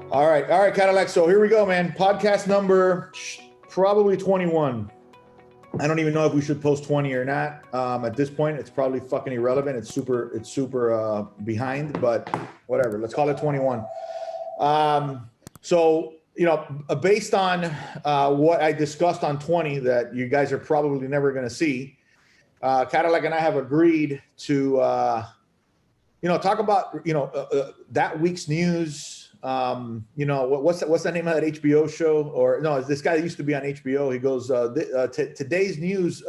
All right, Cadillac. So here we go, man. Podcast number probably 21. I don't even know if we should post 20 or not. At this point, it's probably fucking irrelevant. It's super behind, but whatever. Let's call it 21. So, based on what I discussed on 20 that you guys are probably never going to see, Cadillac and I have agreed to, talk about, that week's news. What's the name of that HBO show? Or no, this guy that used to be on HBO. He goes, today's news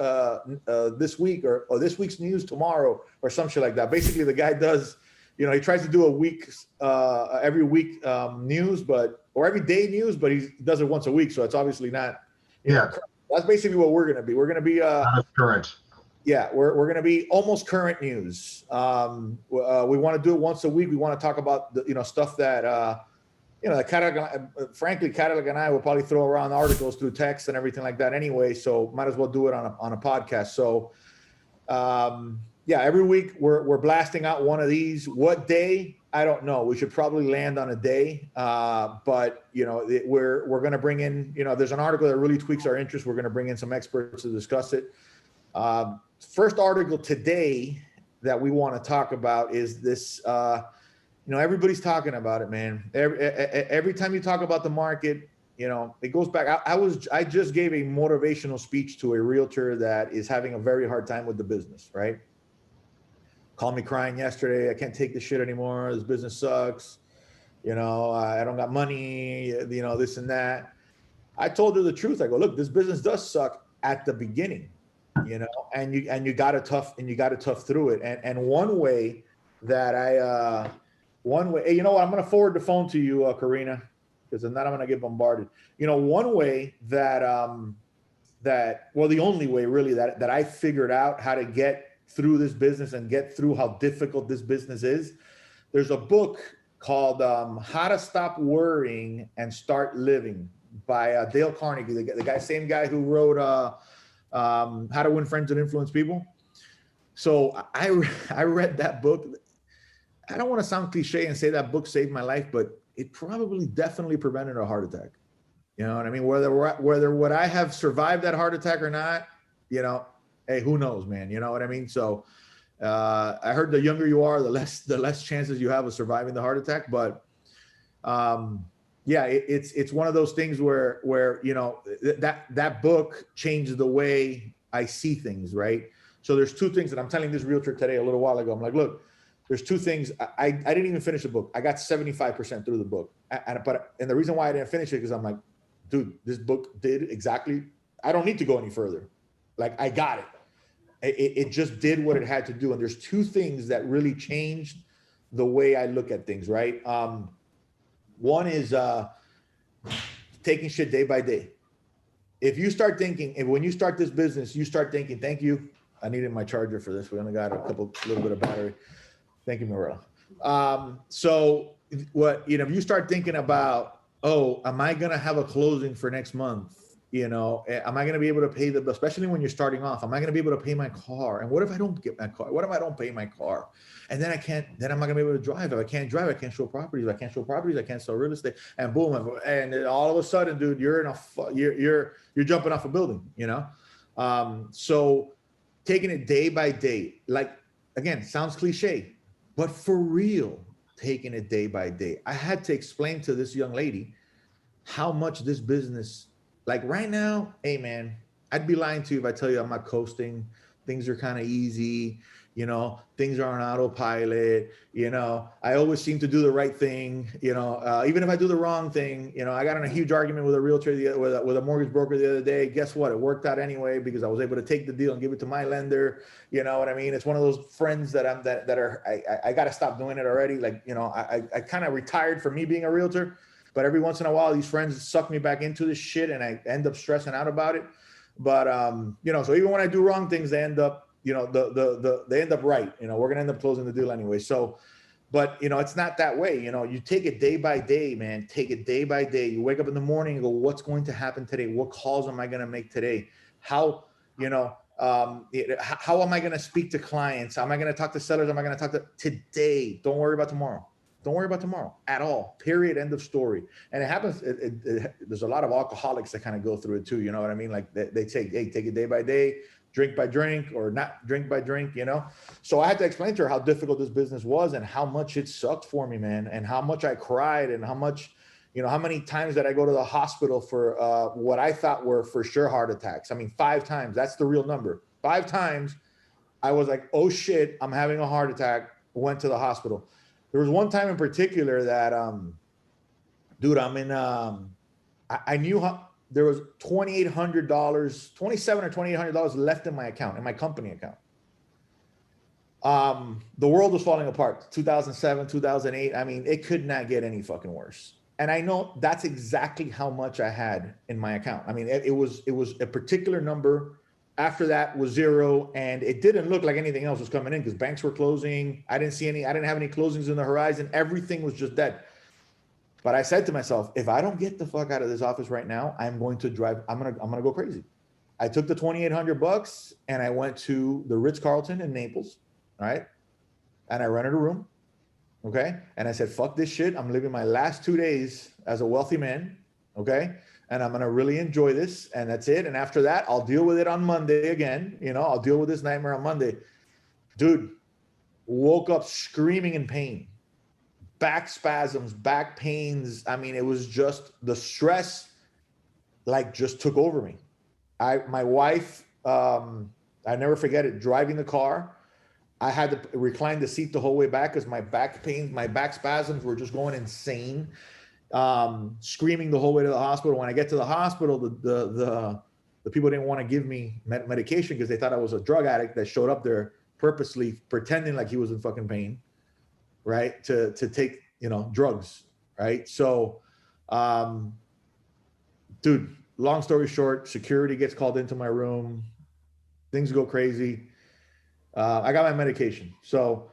this week or this week's news tomorrow or some shit like that. Basically, the guy does, he tries to do a week, every week news, or every day news, but he does it once a week. So it's obviously not, that's basically what we're going to be. We're going to be current. Yeah, we're going to be almost current news. We want to do it once a week. We want to talk about the, stuff that, frankly, Cadillac and I will probably throw around articles through text and everything like that anyway. So might as well do it on a podcast. So, every week we're blasting out one of these. What day? I don't know. We should probably land on a day. But we're going to bring in, there's an article that really tweaks our interest. We're going to bring in some experts to discuss it. First article today that we want to talk about is this. Everybody's talking about it, man. Every time you talk about the market, it goes back. I just gave a motivational speech to a realtor that is having a very hard time with the business, right? Called me crying yesterday. I can't take this shit anymore. This business sucks. I don't got money, this and that. I told her the truth. I go, look, this business does suck at the beginning. And you got to tough through it. And one way that hey, I'm going to forward the phone to you, Karina, because if not, I'm going to get bombarded. One way that, the only way really that I figured out how to get through this business and get through how difficult this business is. There's a book called How to Stop Worrying and Start Living by Dale Carnegie, the same guy who wrote How to Win Friends and Influence People. So I read that book. I don't want to sound cliche and say that book saved my life, but it probably definitely prevented a heart attack. You know what I mean? Whether would I have survived that heart attack or not, hey, who knows, man? You know what I mean? So I heard the younger you are, the less chances you have of surviving the heart attack. But it's one of those things where that book changed the way I see things, right? So there's two things that I'm telling this realtor today a little while ago. I'm like, look, there's two things. I didn't even finish the book. I got 75% through the book. And the reason why I didn't finish it because I'm like, dude, this book did exactly, I don't need to go any further. Like, I got it. It just did what it had to do. And there's two things that really changed the way I look at things, right? One is taking shit day by day. If you start thinking, and when you start this business, you start thinking, thank you. I needed my charger for this. We only got a little bit of battery. Thank you, Marilla. So what, if you start thinking about, oh, am I going to have a closing for next month? Am I going to be able to pay especially when you're starting off, am I going to be able to pay my car? And what if I don't get my car? What if I don't pay my car? And then I'm not going to be able to drive. If I can't drive, I can't show properties. If I can't show properties, I can't sell real estate. And boom. And all of a sudden, dude, you're jumping off a building, So taking it day by day, like, again, sounds cliche, but for real, taking it day by day. I had to explain to this young lady how much this business, like right now, hey man, I'd be lying to you if I tell you I'm not coasting. Things are kind of easy, things are on autopilot, I always seem to do the right thing, even if I do the wrong thing, I got in a huge argument with a realtor, with a mortgage broker the other day. Guess what? It worked out anyway because I was able to take the deal and give it to my lender. You know what I mean? It's one of those friends that I got to stop doing it already. Like, I kind of retired from me being a realtor, but every once in a while, these friends suck me back into this shit and I end up stressing out about it. But, so even when I do wrong things, they end up, they end up right. We're going to end up closing the deal anyway. So, but, it's not that way. You take it day by day, man. Take it day by day. You wake up in the morning and go, what's going to happen today? What calls am I going to make today? How am I going to speak to clients? Am I going to talk to sellers? Am I going to talk to today? Don't worry about tomorrow. Don't worry about tomorrow at all. Period. End of story. And it happens. There's a lot of alcoholics that kind of go through it too. You know what I mean? Like they say, hey, take it day by day, drink by drink, or not drink by drink, you know? So I had to explain to her how difficult this business was and how much it sucked for me, man. And how much I cried and how much, you know, how many times that I go to the hospital for what I thought were for sure heart attacks. I mean, 5 times. That's the real number. 5 times I was like, oh shit, I'm having a heart attack. Went to the hospital. There was one time in particular that, dude, I'm in, I knew how there was $2,800, $2,700 or $2,800 left in my account, in my company account. The world was falling apart. 2007, 2008. I mean, it could not get any fucking worse. And I know that's exactly how much I had in my account. I mean, it was a particular number. After that was 0, and it didn't look like anything else was coming in because banks were closing. I didn't have any closings in the horizon. Everything was just dead. But I said to myself, if I don't get the fuck out of this office right now, I'm going to go crazy. I took the $2,800 and I went to the Ritz-Carlton in Naples, right? And I rented a room, okay? And I said, fuck this shit. I'm living my last 2 days as a wealthy man, okay? And I'm going to really enjoy this. And that's it. And after that, I'll deal with it on Monday again. You know, I'll deal with this nightmare on Monday. Dude, woke up screaming in pain, back spasms, back pains. I mean, it was just the stress, like, just took over me. My wife, I never forget it, driving the car. I had to recline the seat the whole way back because my back pain, my back spasms were just going insane. Screaming the whole way to the hospital. When I get to the hospital, the people didn't want to give me medication because they thought I was a drug addict that showed up there purposely pretending like he was in fucking pain, right? To take, you know, drugs, right? So, dude, long story short, security gets called into my room. Things go crazy. I got my medication. So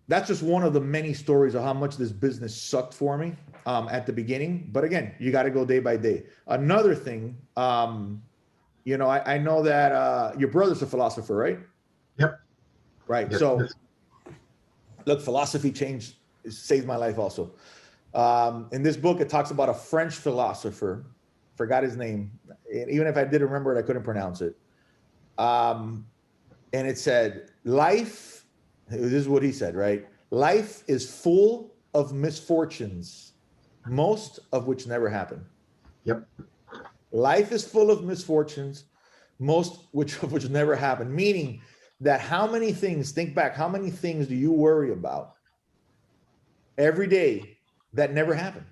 that's just one of the many stories of how much this business sucked for me at the beginning. But again, you got to go day by day. Another thing, you know, I know that your brother's a philosopher, right? Yep. Right. Yes. So look, philosophy saved my life also. In this book, it talks about a French philosopher, forgot his name. Even if I did remember it, I couldn't pronounce it. And it said, this is what he said, right? Life is full of misfortunes, most of which never happen. Yep. Life is full of misfortunes, most of which never happen. Meaning that how many things do you worry about every day that never happen?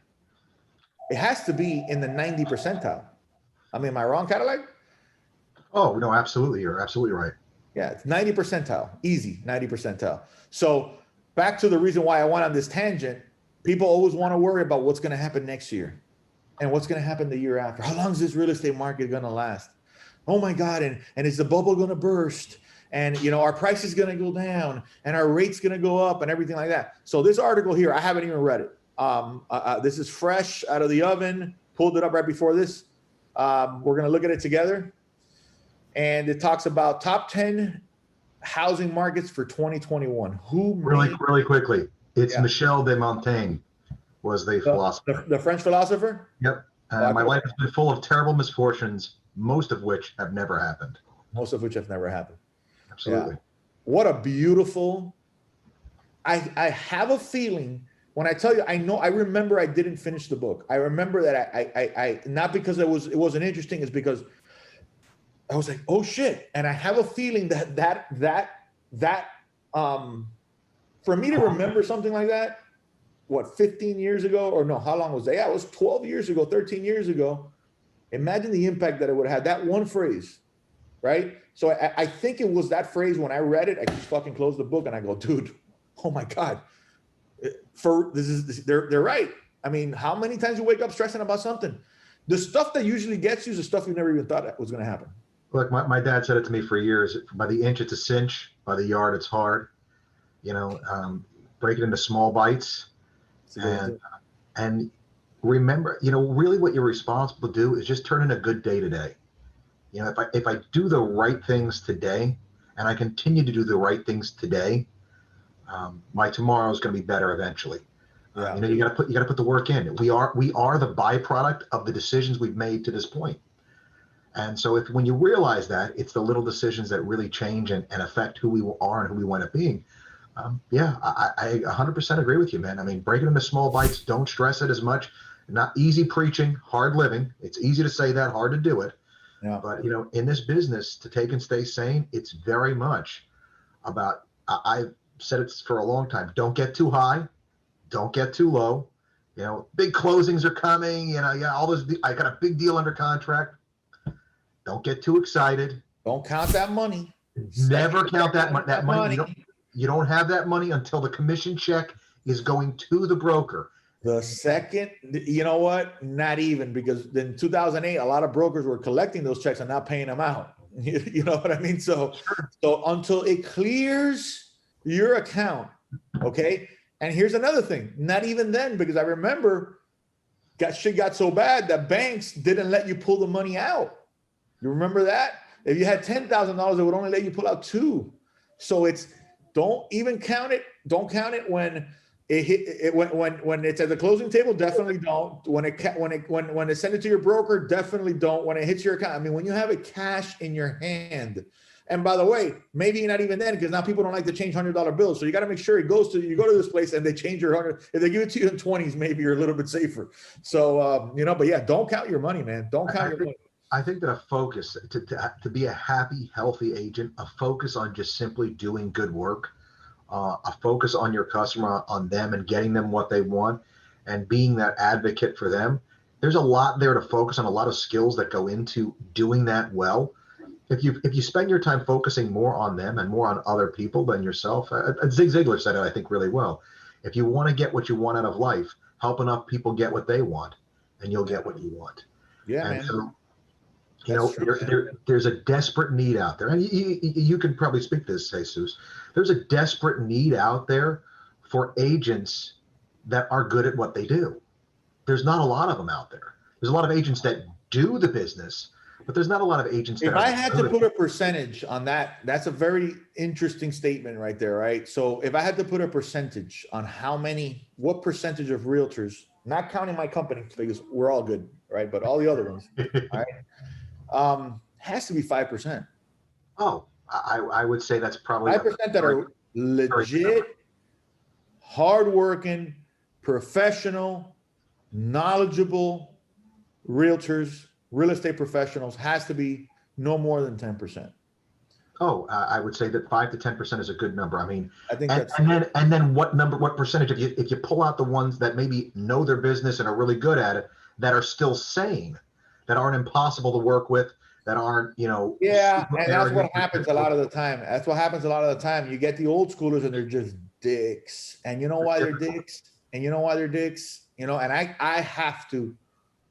It has to be in the 90 percentile. I mean, am I wrong, Cadillac? Oh, no, absolutely. You're absolutely right. Yeah, it's 90 percentile, easy, 90 percentile. So back to the reason why I went on this tangent, people always want to worry about what's going to happen next year and what's going to happen the year after. How long is this real estate market going to last? Oh my God, and is the bubble going to burst? And, you know, our price is going to go down and our rate's going to go up and everything like that. So this article here, I haven't even read it. This is fresh out of the oven, pulled it up right before this. We're going to look at it together. And it talks about top 10 housing markets for 2021. Really quickly, it's Michel de Montaigne was the philosopher. The French philosopher? Yep. My life has been full of terrible misfortunes, most of which have never happened. Most of which have never happened. Absolutely. Yeah. What a beautiful, I have a feeling when I tell you, I remember I didn't finish the book. I remember that I not because it wasn't interesting, it's because I was like, oh shit. And I have a feeling that for me to remember something like that, what, 15 years ago, or no, how long was that? Yeah, it was 12 years ago, 13 years ago. Imagine the impact that it would have, that one phrase, right? So I think it was that phrase when I read it, I just fucking closed the book and I go, dude, oh my God. They're right. I mean, how many times you wake up stressing about something? The stuff that usually gets you is the stuff you never even thought was going to happen. Look, my dad said it to me for years. By the inch, it's a cinch. By the yard, it's hard. You know, break it into small bites. And remember, you know, really what you're responsible to do is just turn in a good day today. You know, if I do the right things today and I continue to do the right things today, My tomorrow is going to be better eventually. Yeah. You got to put the work in. We are the byproduct of the decisions we've made to this point. And so when you realize that, it's the little decisions that really change and affect who we are and who we wind up being. Yeah, I 100% agree with you, man. I mean, break it into small bites. Don't stress it as much. Not easy preaching, hard living. It's easy to say that, hard to do it. Yeah. But, in this business, to take and stay sane, it's very much about, I've said it for a long time, don't get too high, don't get too low. Big closings are coming. Yeah, all this. I got a big deal under contract. Don't get too excited. Don't count that money. Never count that money. That money. You don't have that money until the commission check is going to the broker. The second, you know what? Not even, because in 2008, a lot of brokers were collecting those checks and not paying them out. You know what I mean? So until it clears your account, okay? And here's another thing. Not even then, because I remember shit got so bad that banks didn't let you pull the money out. You remember that? If you had $10,000, they would only let you pull out $2,000. So don't even count it. Don't count it when it hit when it's at the closing table. Definitely don't. When it send it to your broker, definitely don't. When it hits your account, I mean, when you have it cash in your hand. And by the way, maybe not even then, because now people don't like to change $100 bills. So you got to make sure you go to this place and they change your 100. If they give it to you in 20s, maybe you're a little bit safer. So but yeah, don't count your money, man. Don't count your money. I think that a focus to be a happy, healthy agent, a focus on just simply doing good work, a focus on your customer, on them and getting them what they want and being that advocate for them. There's a lot there to focus on, a lot of skills that go into doing that well. If you spend your time focusing more on them and more on other people than yourself, Zig Ziglar said it, I think, really well. If you want to get what you want out of life, help enough people get what they want, and you'll get what you want. Yeah, and man. So, True, there's a desperate need out there, and you can probably speak to this, Jesus. There's a desperate need out there for agents that are good at what they do. There's not a lot of them out there. There's a lot of agents that do the business, but there's not a lot of agents. If I had to put a percentage on that, that's a very interesting statement right there, right? So if I had to put a percentage on what percentage of realtors, not counting my company because we're all good, right? But all the other ones, all right, has to be 5%. Oh, I would say that's probably 5% that are legit, hardworking, professional, knowledgeable realtors, real estate professionals. Has to be no more than 10%. Oh, I would say that 5 to 10% is a good number. I mean, I think and then what percentage if you pull out the ones that maybe know their business and are really good at it, that are still sane, that aren't impossible to work with, that aren't, yeah, and that's what happens a lot of the time. That's what happens a lot of the time. You get the old schoolers and they're just dicks. And you know why they're dicks? And I have to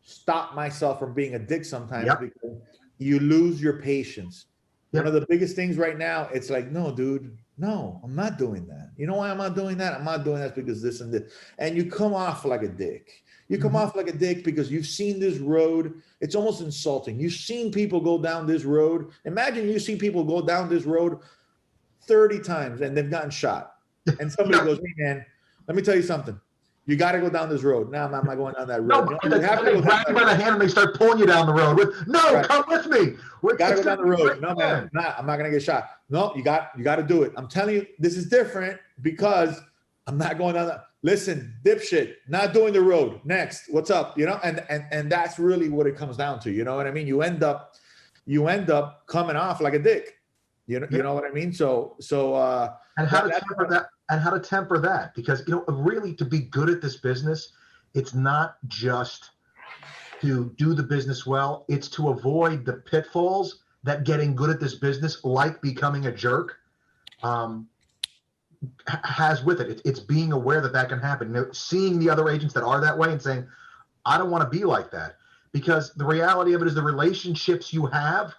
stop myself from being a dick sometimes because you lose your patience. One of the biggest things right now, it's like, no, dude, no, I'm not doing that. You know why I'm not doing that? I'm not doing that because this and this. And you come off like a dick. You come off like a dick because you've seen this road. It's almost insulting. You've seen people go down this road. Imagine you see people go down this road 30 times and they've gotten shot. And somebody goes, hey, man, let me tell you something. You got to go down this road. No, I'm not going down that road. No, you have to grab you by the hand and they start pulling you down the road. Come with me. You got to go down the road. No, man, I'm not going to get shot. No, you got to do it. I'm telling you, this is different because I'm not going down that. Listen, dipshit, not doing the road. Next, what's up? And that's really what it comes down to. You know what I mean? You end up coming off like a dick. You know what I mean? So and how to temper that. And how to temper that, because really, to be good at this business, it's not just to do the business well, it's to avoid the pitfalls that getting good at this business, like becoming a jerk, has with it. It's being aware that can happen. Seeing the other agents that are that way and saying, I don't want to be like that, because the reality of it is the relationships you have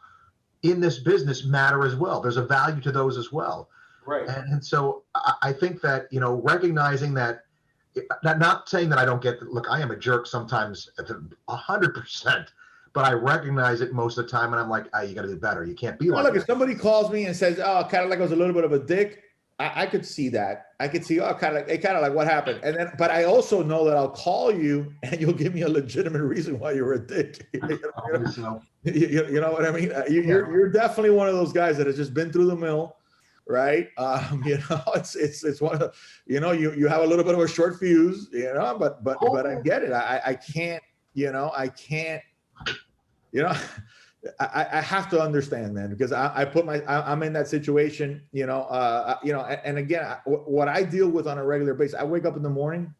in this business matter as well. There's a value to those as well. Right. And so I think that, recognizing that, not saying that I don't look, I am a jerk sometimes 100%, but I recognize it most of the time. And I'm like, you got to do better. You can't be like look, that. if somebody calls me and says, oh, Cadillac was a little bit of a dick, I could see that. I could see, oh, kind of like what happened. And then, but I also know that I'll call you and you'll give me a legitimate reason why you were a dick. You know what I mean? You're definitely one of those guys that has just been through the mill, right? You know, it's one of the, you know, you have a little bit of a short fuse, you know, but I get it. I can't, you know, I have to understand, man, because I'm in that situation, you know, and again, what I deal with on a regular basis, I wake up in the morning,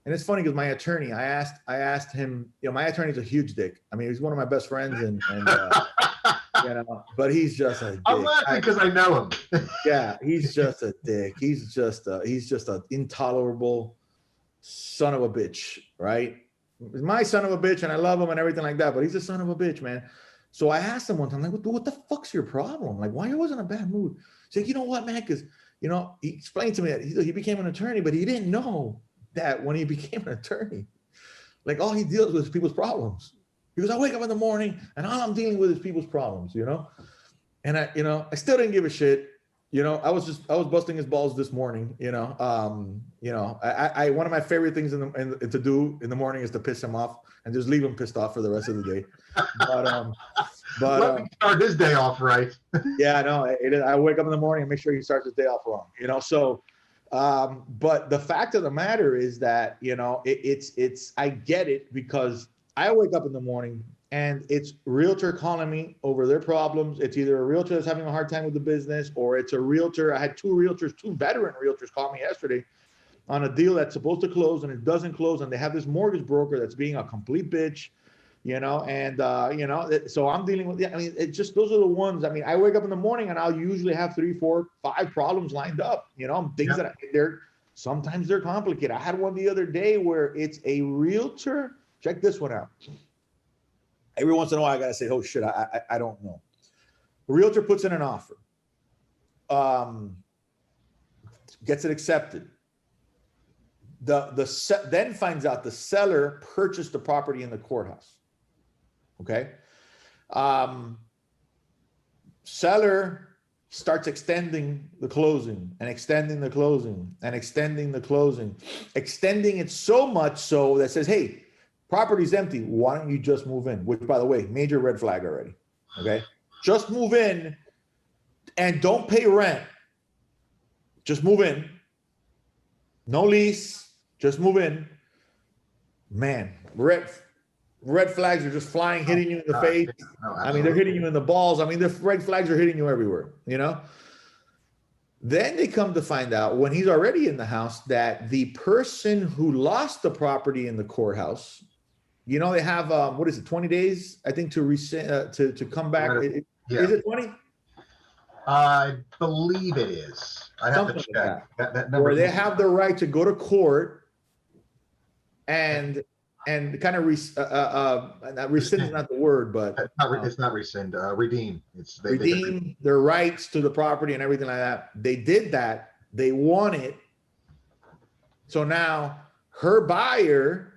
and it's funny because my attorney, I asked him, you know, my attorney's a huge dick. I mean, he's one of my best friends, and you know, but he's just a dick. I'm laughing because I know him. Yeah, he's just a dick. He's just an intolerable son of a bitch, right? He's my son of a bitch, and I love him and everything like that, but he's a son of a bitch, man. So I asked him one time, like, what the fuck's your problem? Like, why you always in a bad mood? He's like, you know what, man? Because, you know, he explained to me that he became an attorney, but he didn't know that when he became an attorney, like all he deals with is people's problems. He goes, I wake up in the morning and all I'm dealing with is people's problems, you know? And I still didn't give a shit. You know, I was busting his balls this morning, you know. I one of my favorite things to do in the morning is to piss him off and just leave him pissed off for the rest of the day. But let me start his day off right. Yeah, no, I wake up in the morning and make sure he starts his day off wrong, you know. So, but the fact of the matter is that, you know, it's I get it, because I wake up in the morning and it's realtor calling me over their problems. It's either a realtor that's having a hard time with the business, or it's a realtor. I had two veteran realtors call me yesterday on a deal that's supposed to close and it doesn't close, and they have this mortgage broker that's being a complete bitch, you know. And you know, so I'm dealing with, I mean, it just, those are the ones. I mean, I wake up in the morning and I'll usually have 3, 4, 5 problems lined up, you know, things that sometimes they're complicated. I had one the other day where it's a realtor. Check this one out. Every once in a while, I gotta say, oh shit, I don't know. The realtor puts in an offer, gets it accepted. Then finds out the seller purchased the property in the courthouse. Okay, seller starts extending the closing and extending the closing and extending the closing, extending it so much so that says, hey, property's empty. Why don't you just move in? Which, by the way, major red flag already. Okay. Just move in and don't pay rent. Just move in. No lease. Just move in. Man, red flags are just flying, hitting you in the face. No, I mean, they're hitting you in the balls. I mean, the red flags are hitting you everywhere, you know? Then they come to find out, when he's already in the house, that the person who lost the property in the courthouse, you know, they have, 20 days, I think, to rescind, to come back. Yeah. Is it 20? I believe it is. I have to check. Like that number. Where they have the right to go to court and kind of rescind is not the word, but it's not rescind. Redeem. Redeem their rights to the property and everything like that. They did that. They won it. So now her buyer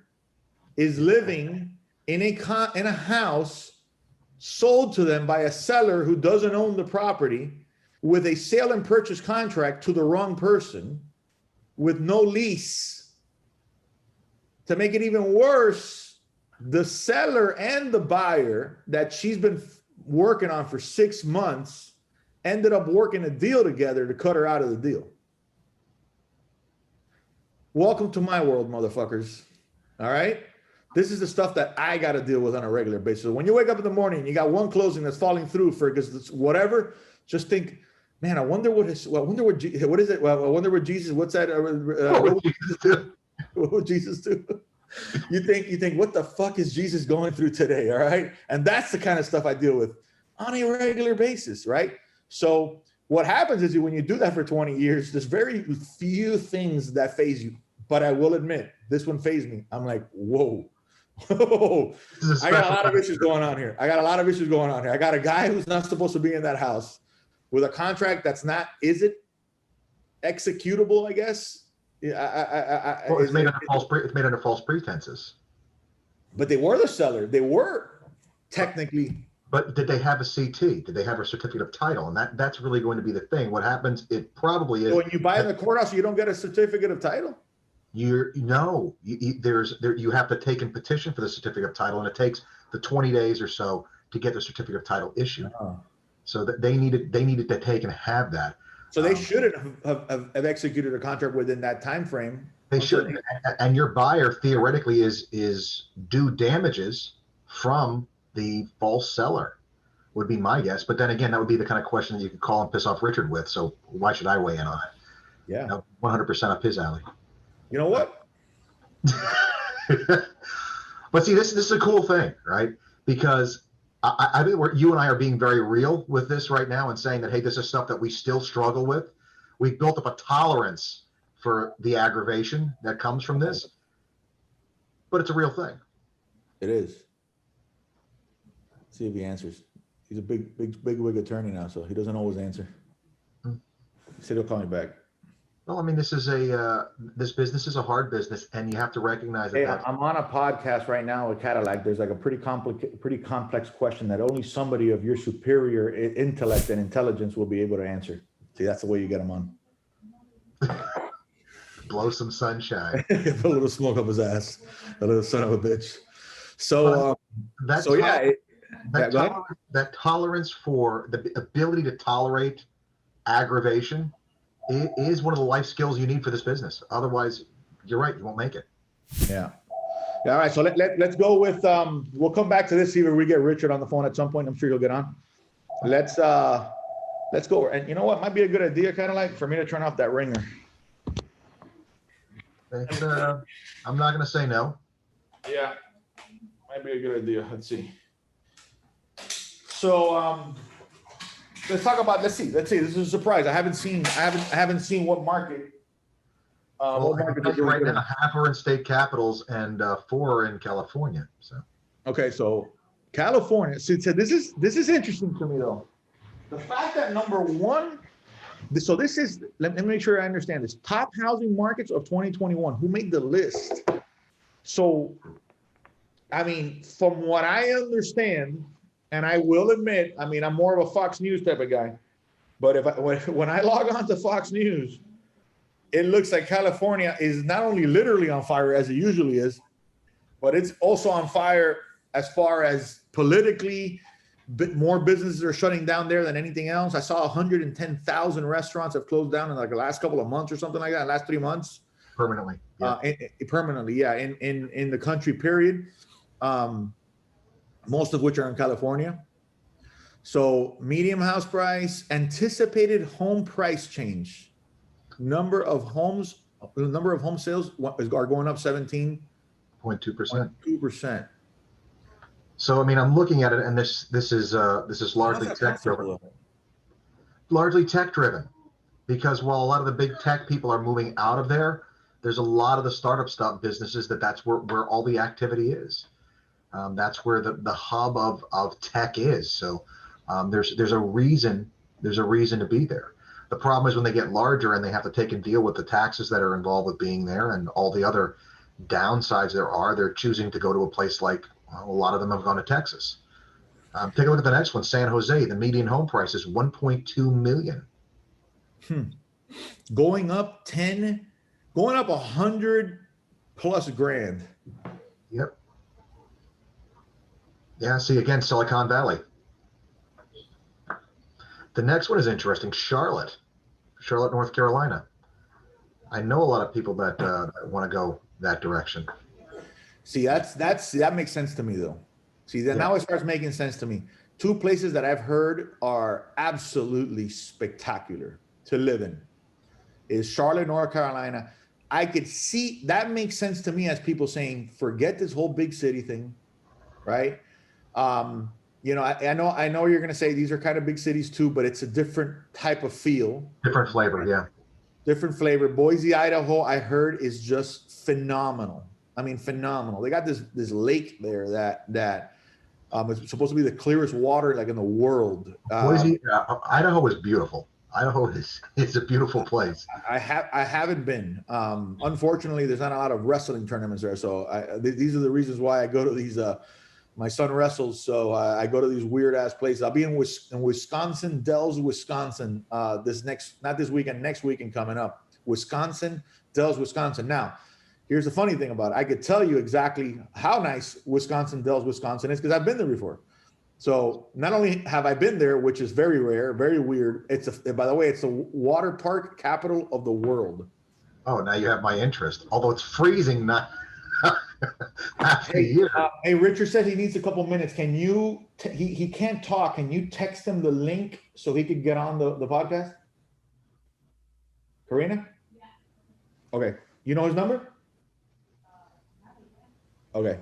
is living in a house sold to them by a seller who doesn't own the property, with a sale and purchase contract to the wrong person, with no lease. To make it even worse, the seller and the buyer that she's been working on for 6 months ended up working a deal together to cut her out of the deal. Welcome to my world, motherfuckers. All right? This is the stuff that I got to deal with on a regular basis. When you wake up in the morning and you got one closing that's falling through because it's whatever, just think, man, I wonder what Jesus, what's that? What would Jesus do? You think, what the fuck is Jesus going through today? All right. And that's the kind of stuff I deal with on a regular basis. Right. So what happens is, when you do that for 20 years, there's very few things that faze you. But I will admit, this one fazed me. I'm like, whoa. I got a lot of issues going on here. I got a guy who's not supposed to be in that house with a contract that's not, is it executable, I guess? Well, it's made under false pretenses. But they were the seller. They were technically. But did they have a CT? Did they have a certificate of title? And that's really going to be the thing. What happens, it probably is. So when you buy in the courthouse, you don't get a certificate of title? You have to take and petition for the certificate of title, and it takes the 20 days or so to get the certificate of title issued. So that they needed to take and have that. So they shouldn't have executed a contract within that time frame. They should, and your buyer theoretically is due damages from the false seller, would be my guess. But then again, that would be the kind of question that you could call and piss off Richard with. So why should I weigh in on it? Yeah, 100% up his alley. You know what? But see, this is a cool thing, right? Because I think you and I are being very real with this right now and saying that, hey, this is stuff that we still struggle with. We've built up a tolerance for the aggravation that comes from this, but it's a real thing. It is. See if he answers. He's a big wig attorney now, so he doesn't always answer. He said he'll call me back. Well, I mean, this business is a hard business, and you have to recognize that. Hey, I'm on a podcast right now with Cadillac. There's like a pretty complex question that only somebody of your superior intellect and intelligence will be able to answer. See, that's the way you get them on. Blow some sunshine. Put a little smoke up his ass. A little son of a bitch. So, that tolerance for the ability to tolerate aggravation is one of the life skills you need for this business. Otherwise, you're right, you won't make it. Yeah. All right. So let's go with we'll come back to this, see where we get Richard on the phone at some point. I'm sure he'll get on. Let's go. And you know what might be a good idea, kind of like for me to turn off that ringer. I'm not gonna say no. Yeah. Might be a good idea. Let's see. So let's talk about let's see. This is a surprise. I haven't seen what market. What market right now, half are in state capitals and 4 are in California. So okay, so California. So this is interesting to me though. The fact that number one, so this is, let me make sure I understand this. Top housing markets of 2021. Who made the list? So, I mean, from what I understand, and I will admit, I mean, I'm more of a Fox News type of guy, but when I log on to Fox News, it looks like California is not only literally on fire as it usually is, but it's also on fire as far as politically. More businesses are shutting down there than anything else. I saw 110,000 restaurants have closed down in like the last couple of months or something like that, last 3 months. Permanently. Yeah. Permanently, yeah, in the country, period. Most of which are in California. So medium house price, anticipated home price change. Number of home sales are going up 17.2%. 2%. So I mean, I'm looking at it, and this is largely tech driven. Largely tech driven, because while a lot of the big tech people are moving out of there, there's a lot of the startup stuff businesses that's where all the activity is. That's where the hub of tech is. So there's a reason to be there. The problem is when they get larger and they have to take and deal with the taxes that are involved with being there and all the other downsides they're choosing to go to a place like. A lot of them have gone to Texas. Take a look at the next one, San Jose. The median home price is $1.2 million. Going up 100 plus grand. Yep. Yeah. See again, Silicon Valley. The next one is interesting. Charlotte, North Carolina. I know a lot of people that want to go that direction. See, that makes sense to me though. See, then now it starts making sense to me. 2 places that I've heard are absolutely spectacular to live in is Charlotte, North Carolina. I could see that makes sense to me as people saying, forget this whole big city thing, right? You know, I know you're going to say these are kind of big cities too, but it's a different type of feel. Different flavor, yeah. Different flavor. Boise, Idaho, I heard is just phenomenal. I mean, phenomenal. They got this lake there that is supposed to be the clearest water like in the world. Boise, Idaho is beautiful. Idaho it's a beautiful place. I haven't been. Unfortunately, there's not a lot of wrestling tournaments there, so these are the reasons why I go to My son wrestles, so I go to these weird ass places. I'll be in Wisconsin, Dells, Wisconsin. Not this weekend, next weekend coming up. Wisconsin, Dells, Wisconsin. Now, here's the funny thing about it. I could tell you exactly how nice Wisconsin, Dells, Wisconsin is because I've been there before. So not only have I been there, which is very rare, very weird. By the way, it's the water park capital of the world. Oh, now you have my interest. Although it's freezing, not half the year. Hey, Richard said he needs a couple minutes. Can you? He can't talk. Can you text him the link so he could get on the podcast? Karina? Yeah. Okay. You know his number? Okay.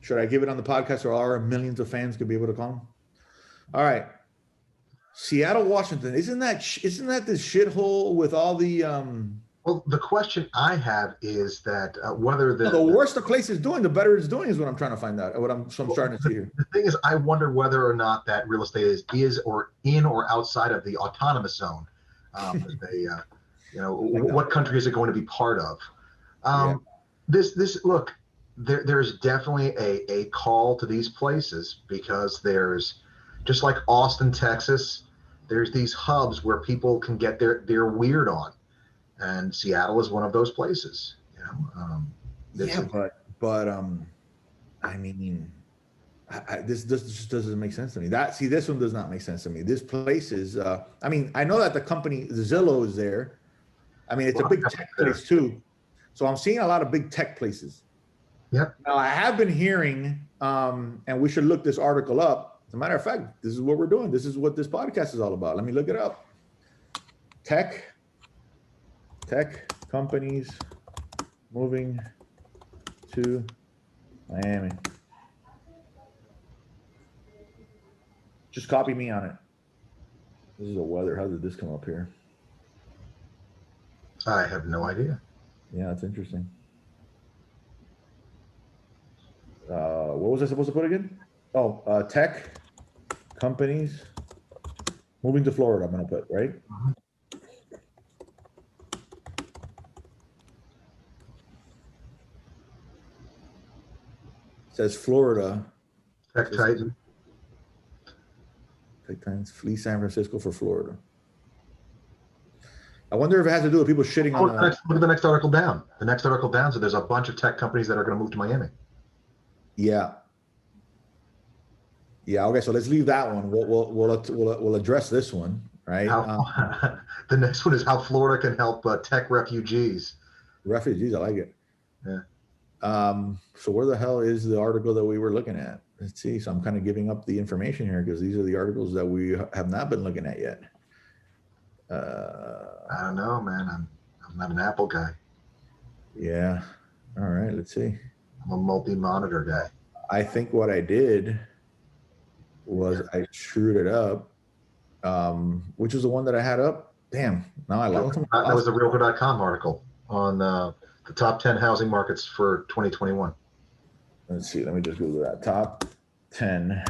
Should I give it on the podcast so our millions of fans could be able to call him? All right. Seattle, Washington. Isn't that this shithole with all the Well, the question I have is that whether the worse the place is doing, the better it's doing is what I'm trying to find out. I'm starting to see here. The thing is, I wonder whether or not that real estate is or in or outside of the autonomous zone. What country is it going to be part of? Look, there's definitely a call to these places because there's, just like Austin, Texas, there's these hubs where people can get their weird on, and Seattle is one of those places. I mean, this just doesn't make sense to me. This one does not make sense to me. This place is, I know that the company Zillow is there. I mean, it's a big tech place too. So I'm seeing a lot of big tech places. Yep. Now I have been hearing, and we should look this article up. As a matter of fact, this is what we're doing. This is what this podcast is all about. Let me look it up. Tech companies moving to Miami. Just copy me on it. This is the weather. How did this come up here? I have no idea. Yeah, that's interesting. What was I supposed to put again? Oh, tech companies moving to Florida. I'm going to put, right? Mm-hmm. It says Florida. Tech Titan. Tech Titans flee San Francisco for Florida. I wonder if it has to do with people shitting on. Look at the next article down. The next article down. So there's a bunch of tech companies that are going to move to Miami. Yeah. Okay. So let's leave that one. We'll address this one, right? The next one is how Florida can help tech refugees. Refugees, I like it. Yeah. So where the hell is the article that we were looking at? Let's see. So I'm kind of giving up the information here because these are the articles that we have not been looking at yet. I don't know, man. I'm not an Apple guy. Yeah. All right. Let's see. I'm a multi-monitor guy. I think what I did was I screwed it up, which is the one that I had up. Damn. Now I lost it. That was the Realtor.com article on the top 10 housing markets for 2021. Let's see. Let me just Google that. Top 10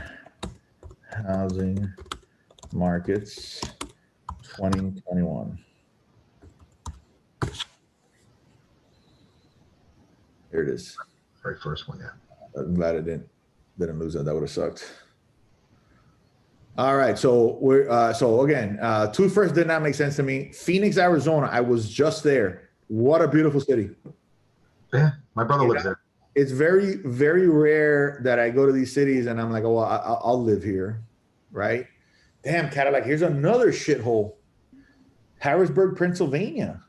housing markets 2021. Here it is. Very first one, yeah. I'm glad I didn't lose that. That would have sucked. All right, so again, two first did not make sense to me. Phoenix, Arizona. I was just there. What a beautiful city. Yeah, my brother lives there. It's very, very rare that I go to these cities and I'm like, oh, well, I'll live here, right? Damn, Cadillac. Here's another shithole. Harrisburg, Pennsylvania.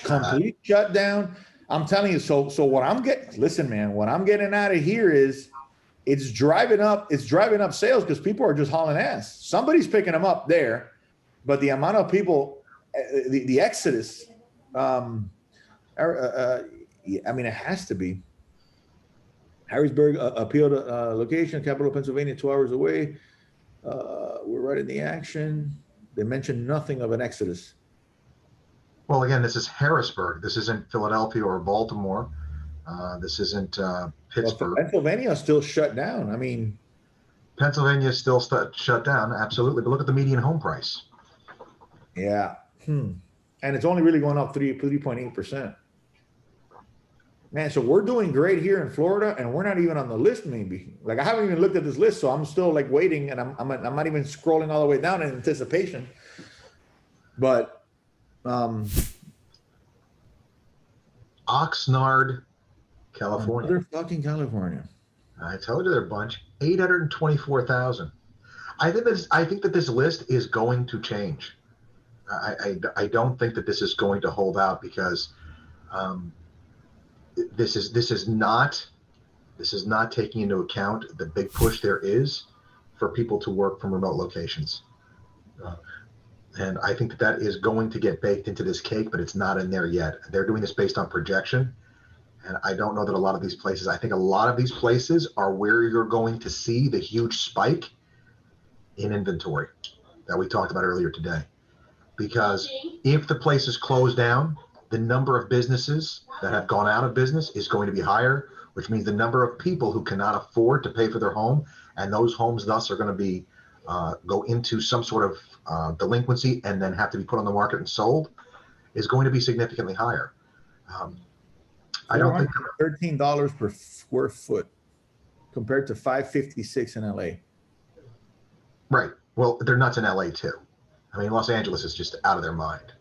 Complete shutdown. I'm telling you. So what I'm getting? Listen, man. What I'm getting out of here is it's driving up sales because people are just hauling ass. Somebody's picking them up there, but the amount of people, the exodus. I mean, it has to be. Harrisburg appealed location, capital Pennsylvania, 2 hours away. We're right in the action. They mentioned nothing of an exodus. Well, again, this is Harrisburg. This isn't Philadelphia or Baltimore. This isn't Pittsburgh. Well, Pennsylvania is still shut down. I mean, Pennsylvania is still shut down, absolutely. But look at the median home price. Yeah. And it's only really going up 3.8%. Man, so we're doing great here in Florida, and we're not even on the list. Maybe like I haven't even looked at this list, so I'm still like waiting, and I'm not even scrolling all the way down in anticipation. But Oxnard, California. another fucking California. I told you they're a bunch. 824,000. I think that this list is going to change. I don't think that this is going to hold out because this is not taking into account the big push there is for people to work from remote locations. And I think that is going to get baked into this cake, but it's not in there yet. They're doing this based on projection. And I don't know that a lot of these places, I think a lot of these places are where you're going to see the huge spike in inventory that we talked about earlier today. Because if the place is closed down, the number of businesses that have gone out of business is going to be higher, which means the number of people who cannot afford to pay for their home, and those homes thus are going to be go into some sort of delinquency and then have to be put on the market and sold, is going to be significantly higher. I don't think $13 per square foot compared to $556 in LA. Right. Well, they're nuts in LA too. I mean, Los Angeles is just out of their mind.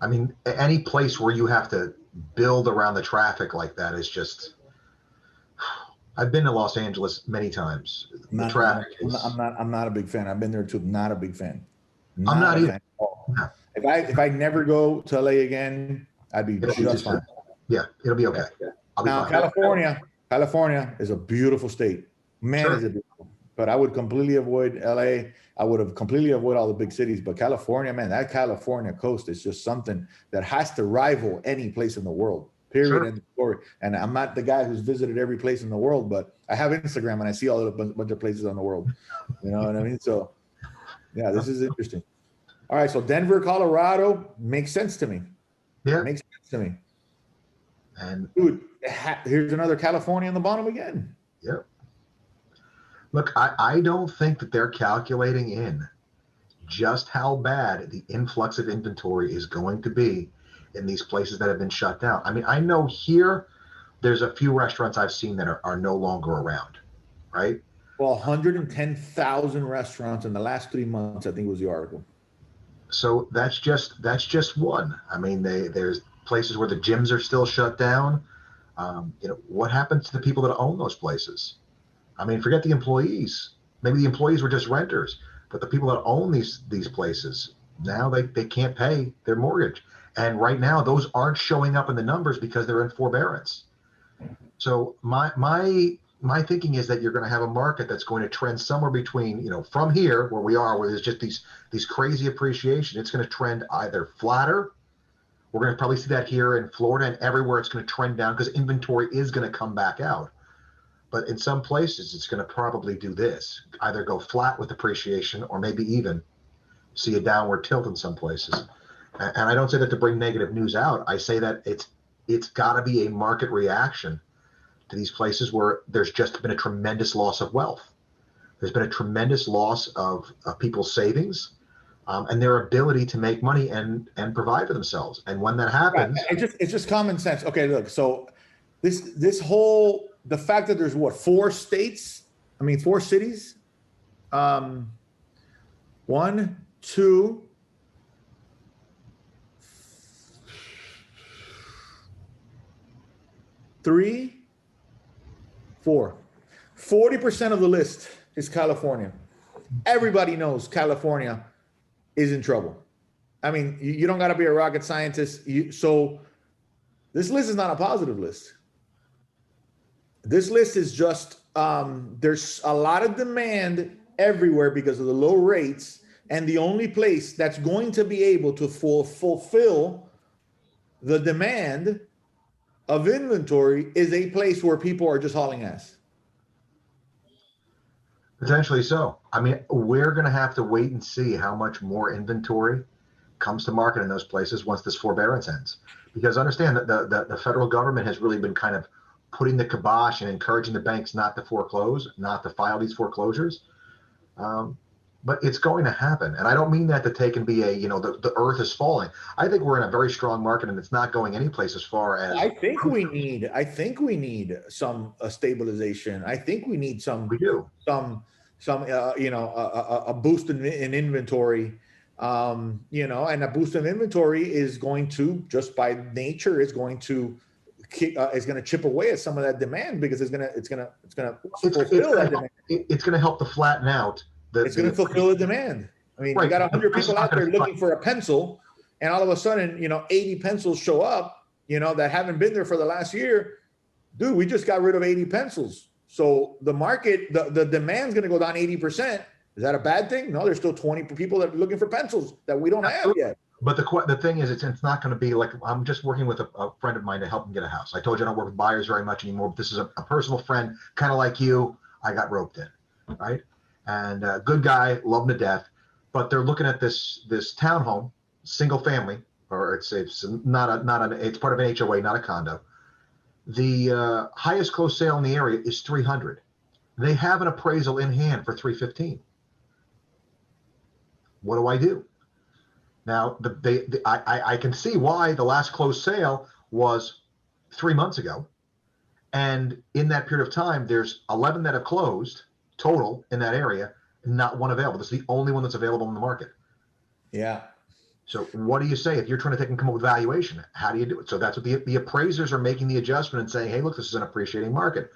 I mean, any place where you have to build around the traffic like that is just. I've been to Los Angeles many times. The traffic is. I'm not a big fan. I've been there too. Not a big fan. I'm not either. No. If I never go to LA again, I'd be just fine. Yeah, it'll be okay. Now, California is a beautiful state. Man, Sure. is it beautiful. But I would completely avoid LA. I would have completely avoid all the big cities. But California, man, that California coast is just something that has to rival any place in the world. Period. Sure. End of story. And I'm not the guy who's visited every place in the world, but I have Instagram and I see all the bunch of places in the world. You know what I mean? So, yeah, this is interesting. All right, so Denver, Colorado makes sense to me. Yeah. Makes sense to me. And Dude, here's another California on the bottom again. Yep. Look, I don't think that they're calculating in just how bad the influx of inventory is going to be in these places that have been shut down. I mean, I know here there's a few restaurants I've seen that are no longer around, right? Well, 110,000 restaurants in the last 3 months, I think was the article. So that's just one. I mean, there's places where the gyms are still shut down. What happens to the people that own those places? I mean, forget the employees. Maybe the employees were just renters, but the people that own these places, now they can't pay their mortgage. And right now, those aren't showing up in the numbers because they're in forbearance. So my thinking is that you're going to have a market that's going to trend somewhere between, from here where we are, where there's just these crazy appreciation. It's going to trend either flatter. We're going to probably see that here in Florida, and everywhere it's going to trend down because inventory is going to come back out. But in some places, it's going to probably do this, either go flat with appreciation or maybe even see a downward tilt in some places. And I don't say that to bring negative news out. I say that it's got to be a market reaction to these places where there's just been a tremendous loss of wealth. There's been a tremendous loss of people's savings and their ability to make money and provide for themselves. And when that happens, it's just common sense. Okay, look, so the fact that there's 4 cities, 1, 2, 3, 4. 40% of the list is California. Everybody knows California is in trouble. I mean, you don't got to be a rocket scientist. So this list is not a positive list. This list is just, there's a lot of demand everywhere because of the low rates. And the only place that's going to be able to fulfill the demand of inventory is a place where people are just hauling ass. Potentially so. I mean, we're going to have to wait and see how much more inventory comes to market in those places once this forbearance ends. Because understand that the federal government has really been kind of putting the kibosh and encouraging the banks not to foreclose, not to file these foreclosures. but it's going to happen. And I don't mean that to take and be a, the earth is falling. I think we're in a very strong market and it's not going anyplace as far as I think we need some stabilization. I think we need we do. some a boost in inventory. And a boost in inventory is going to, just by nature, is going to chip away at some of that demand, because it's going to fulfill that demand. It's going to help to flatten out. It's going to fulfill the demand. I mean, right. You got 100 people out there looking for a pencil, and all of a sudden, 80 pencils show up, that haven't been there for the last year. Dude, we just got rid of 80 pencils. So the market, the demand's going to go down 80%. Is that a bad thing? No, there's still 20 people that are looking for pencils that we don't have yet. But the thing is, it's not going to be like, I'm just working with a friend of mine to help him get a house. I told you I don't work with buyers very much anymore, but this is a personal friend, kind of like you. I got roped in, right? And good guy, love him to death. But they're looking at this townhome, single family, or it's part of an HOA, not a condo. The highest closed sale in the area is 300. They have an appraisal in hand for 315. What do I do? Now, I can see why the last closed sale was 3 months ago. And in that period of time, there's 11 that have closed total in that area, and not one available. This is the only one that's available in the market. Yeah. So what do you say if you're trying to come up with valuation? How do you do it? So that's what the appraisers are making the adjustment and saying, hey, look, this is an appreciating market.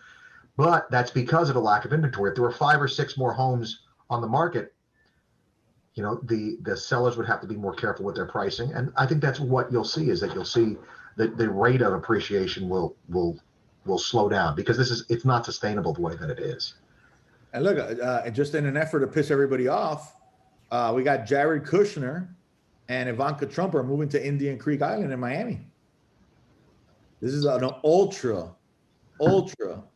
But that's because of a lack of inventory. If there were 5 or 6 more homes on the market, the sellers would have to be more careful with their pricing. And I think that's what you'll see, is that you'll see that the rate of appreciation will slow down, because it's not sustainable the way that it is. And look, just in an effort to piss everybody off, we got Jared Kushner and Ivanka Trump are moving to Indian Creek Island in Miami. This is an ultra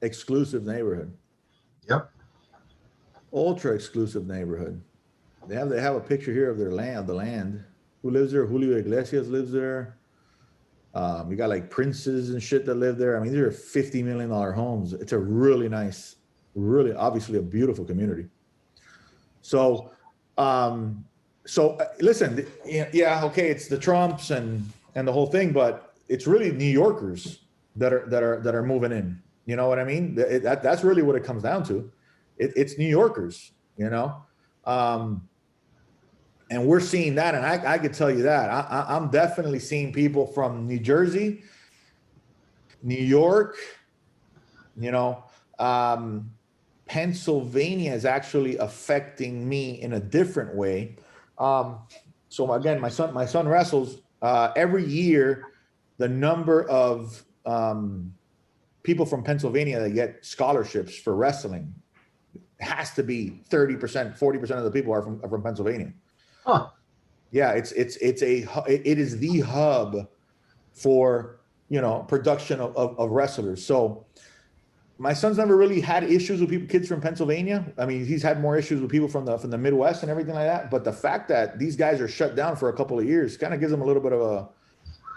exclusive neighborhood. Yep. Ultra exclusive neighborhood. They have a picture here of the land. Who lives there? Julio Iglesias lives there. You got like princes and shit that live there. I mean, these are $50 million homes. It's a really nice, really obviously a beautiful community. So, listen, yeah, okay, it's the Trumps and the whole thing, but it's really New Yorkers that are moving in. You know what I mean? That's really what it comes down to. It's New Yorkers, and we're seeing that, and I could tell you that I'm definitely seeing people from New Jersey, New York, Pennsylvania is actually affecting me in a different way. So again, my son wrestles. Every year, the number of people from Pennsylvania that get scholarships for wrestling has to be 30%, 40% of the people are from Pennsylvania. Huh. Yeah, it is the hub for production of wrestlers. So my son's never really had issues with kids from Pennsylvania. I mean, he's had more issues with people from the Midwest and everything like that. But the fact that these guys are shut down for a couple of years kind of gives them a little bit of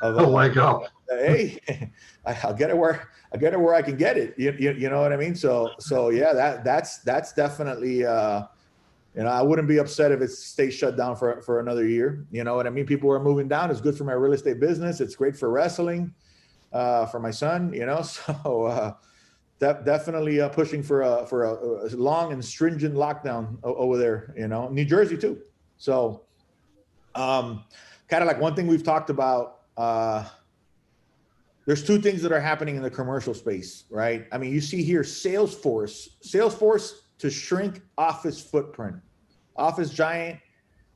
a wake up. Hey, I'll get it where I can get it. You know what I mean? So yeah, that's definitely. I wouldn't be upset if it stays shut down for another year. You know what I mean? People are moving down. It's good for my real estate business. It's great for wrestling, for my son. So definitely pushing for a long and stringent lockdown over there. New Jersey too. So kind of like one thing we've talked about. There's 2 things that are happening in the commercial space, right? I mean, you see here Salesforce to shrink office footprint. Office giant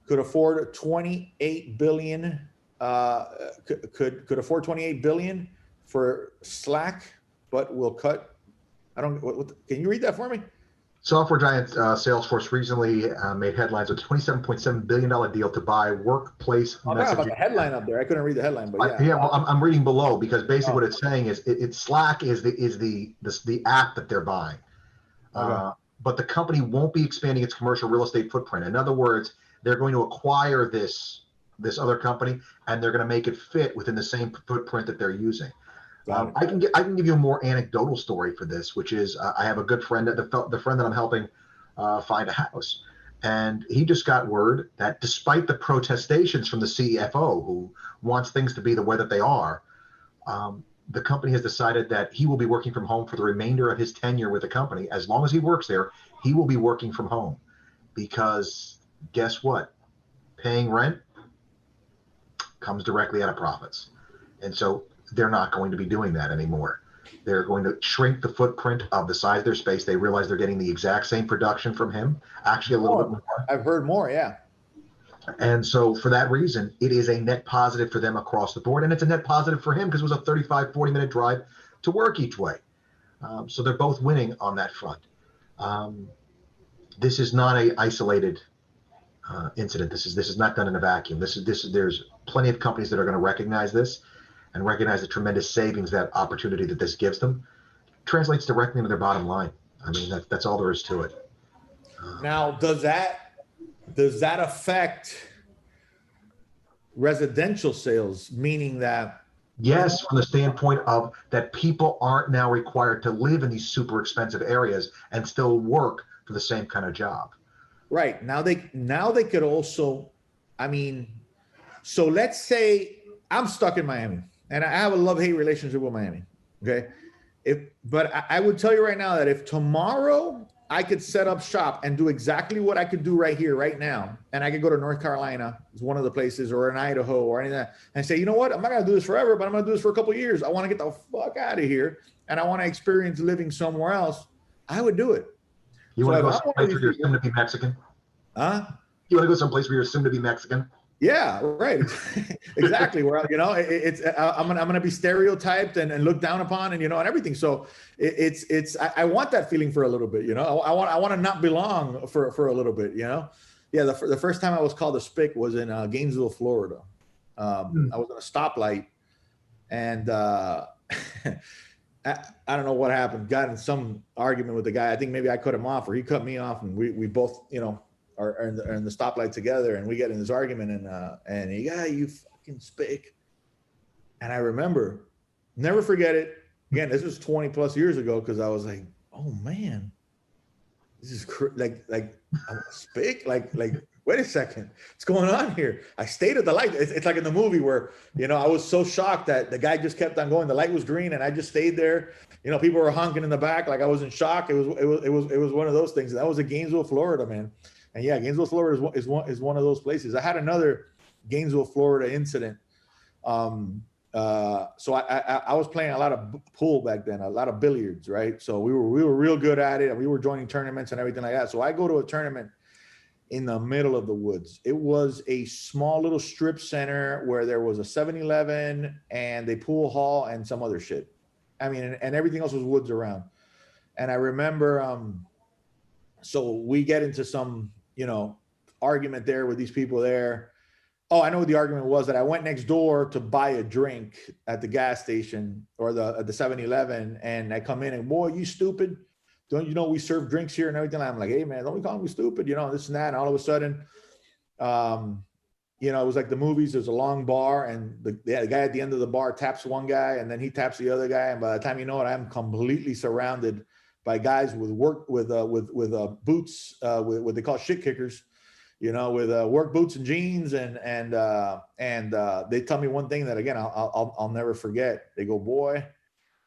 could afford 28 billion. Could afford 28 billion for Slack, but will cut. Can you read that for me? Software giant Salesforce recently made headlines with a $27.7 billion deal to buy workplace messaging. About the headline up there. I couldn't read the headline, but yeah. Well, I'm reading below, because basically what it's saying is it's Slack is the app that they're buying. Okay. But the company won't be expanding its commercial real estate footprint. In other words, they're going to acquire this other company, and they're going to make it fit within the same footprint that they're using. I can give you a more anecdotal story for this, which is I have a good friend, the friend that I'm helping find a house, And he just got word that despite the protestations from the CFO, who wants things to be the way that they are, the company has decided that he will be working from home for the remainder of his tenure with the company. As long as he works there, he will be working from home, because guess what? Paying rent comes directly out of profits. And so they're not going to be doing that anymore. They're going to shrink the footprint of the size of their space. They realize they're getting the exact same production from him, actually a little bit more. I've heard more, yeah. And so for that reason, it is a net positive for them across the board. And it's a net positive for him because it was a 35, 40-minute drive to work each way. So they're both winning on that front. This is not a isolated incident. This is not done in a vacuum. There's plenty of companies that are going to recognize this and recognize the tremendous savings, that opportunity that this gives them translates directly into their bottom line. I mean, that's all there is to it. Now, does that affect residential sales? Meaning that, yes, from the standpoint of that people aren't now required to live in these super expensive areas and still work for the same kind of job. right, now they could also, I mean, so let's say I'm stuck in Miami and I have a love-hate relationship with Miami. Okay. But I would tell you right now that if tomorrow I could set up shop and do exactly what I could do right here, right now, and I could go to North Carolina, is one of the places, or in Idaho or anything like that, and say, you know what, I'm not going to do this forever, but I'm going to do this for a couple of years. I want to get the fuck out of here, and I want to experience living somewhere else. I would do it. You want to go someplace where you're assumed to be Mexican? Huh? You want to go someplace where you're assumed to be Mexican? Yeah, right. Exactly. Where, you know, I'm gonna be stereotyped and looked down upon, and, you know, and everything. So I want that feeling for a little bit, you know. I want to not belong for a little bit, you know. Yeah, the first time I was called a spick was in Gainesville, Florida. I was on a stoplight, and I don't know what happened. Got in some argument with the guy. I think maybe I cut him off or he cut me off, and we both, you know, are in the stoplight together, and we get in this argument, and he, yeah, you fucking spick. And I remember, never forget it. Again, this was 20 plus years ago, because I was like, oh man, this is like I'm a spick, like wait a second, what's going on here? I stayed at the light. It's like in the movie where, you know, I was so shocked that the guy just kept on going. The light was green, and I just stayed there. You know, people were honking in the back, like I was in shock. It was one of those things. That was in Gainesville, Florida, man. And yeah, Gainesville, Florida is one of those places. I had another Gainesville, Florida incident. So I was playing a lot of pool back then, a lot of billiards, right? So we were real good at it, and we were joining tournaments and everything like that. So I go to a tournament in the middle of the woods. It was a small little strip center where there was a 7-Eleven and a pool hall and some other shit. I mean, and everything else was woods around. And I remember, so we get into some, you know, argument there with these people there. Oh, I know what the argument was, that I went next door to buy a drink at the gas station or at the 7-Eleven, and I come in and, boy, you stupid. Don't you know we serve drinks here and everything? I'm like, hey man, don't be calling me stupid, you know, this and that. And all of a sudden, you know, it was like the movies. There's a long bar, and the guy at the end of the bar taps one guy, and then he taps the other guy. And by the time you know it, I'm completely surrounded by guys with boots, with what they call shit kickers, you know, with work boots and jeans, and they tell me one thing that, again, I'll never forget. They go, boy,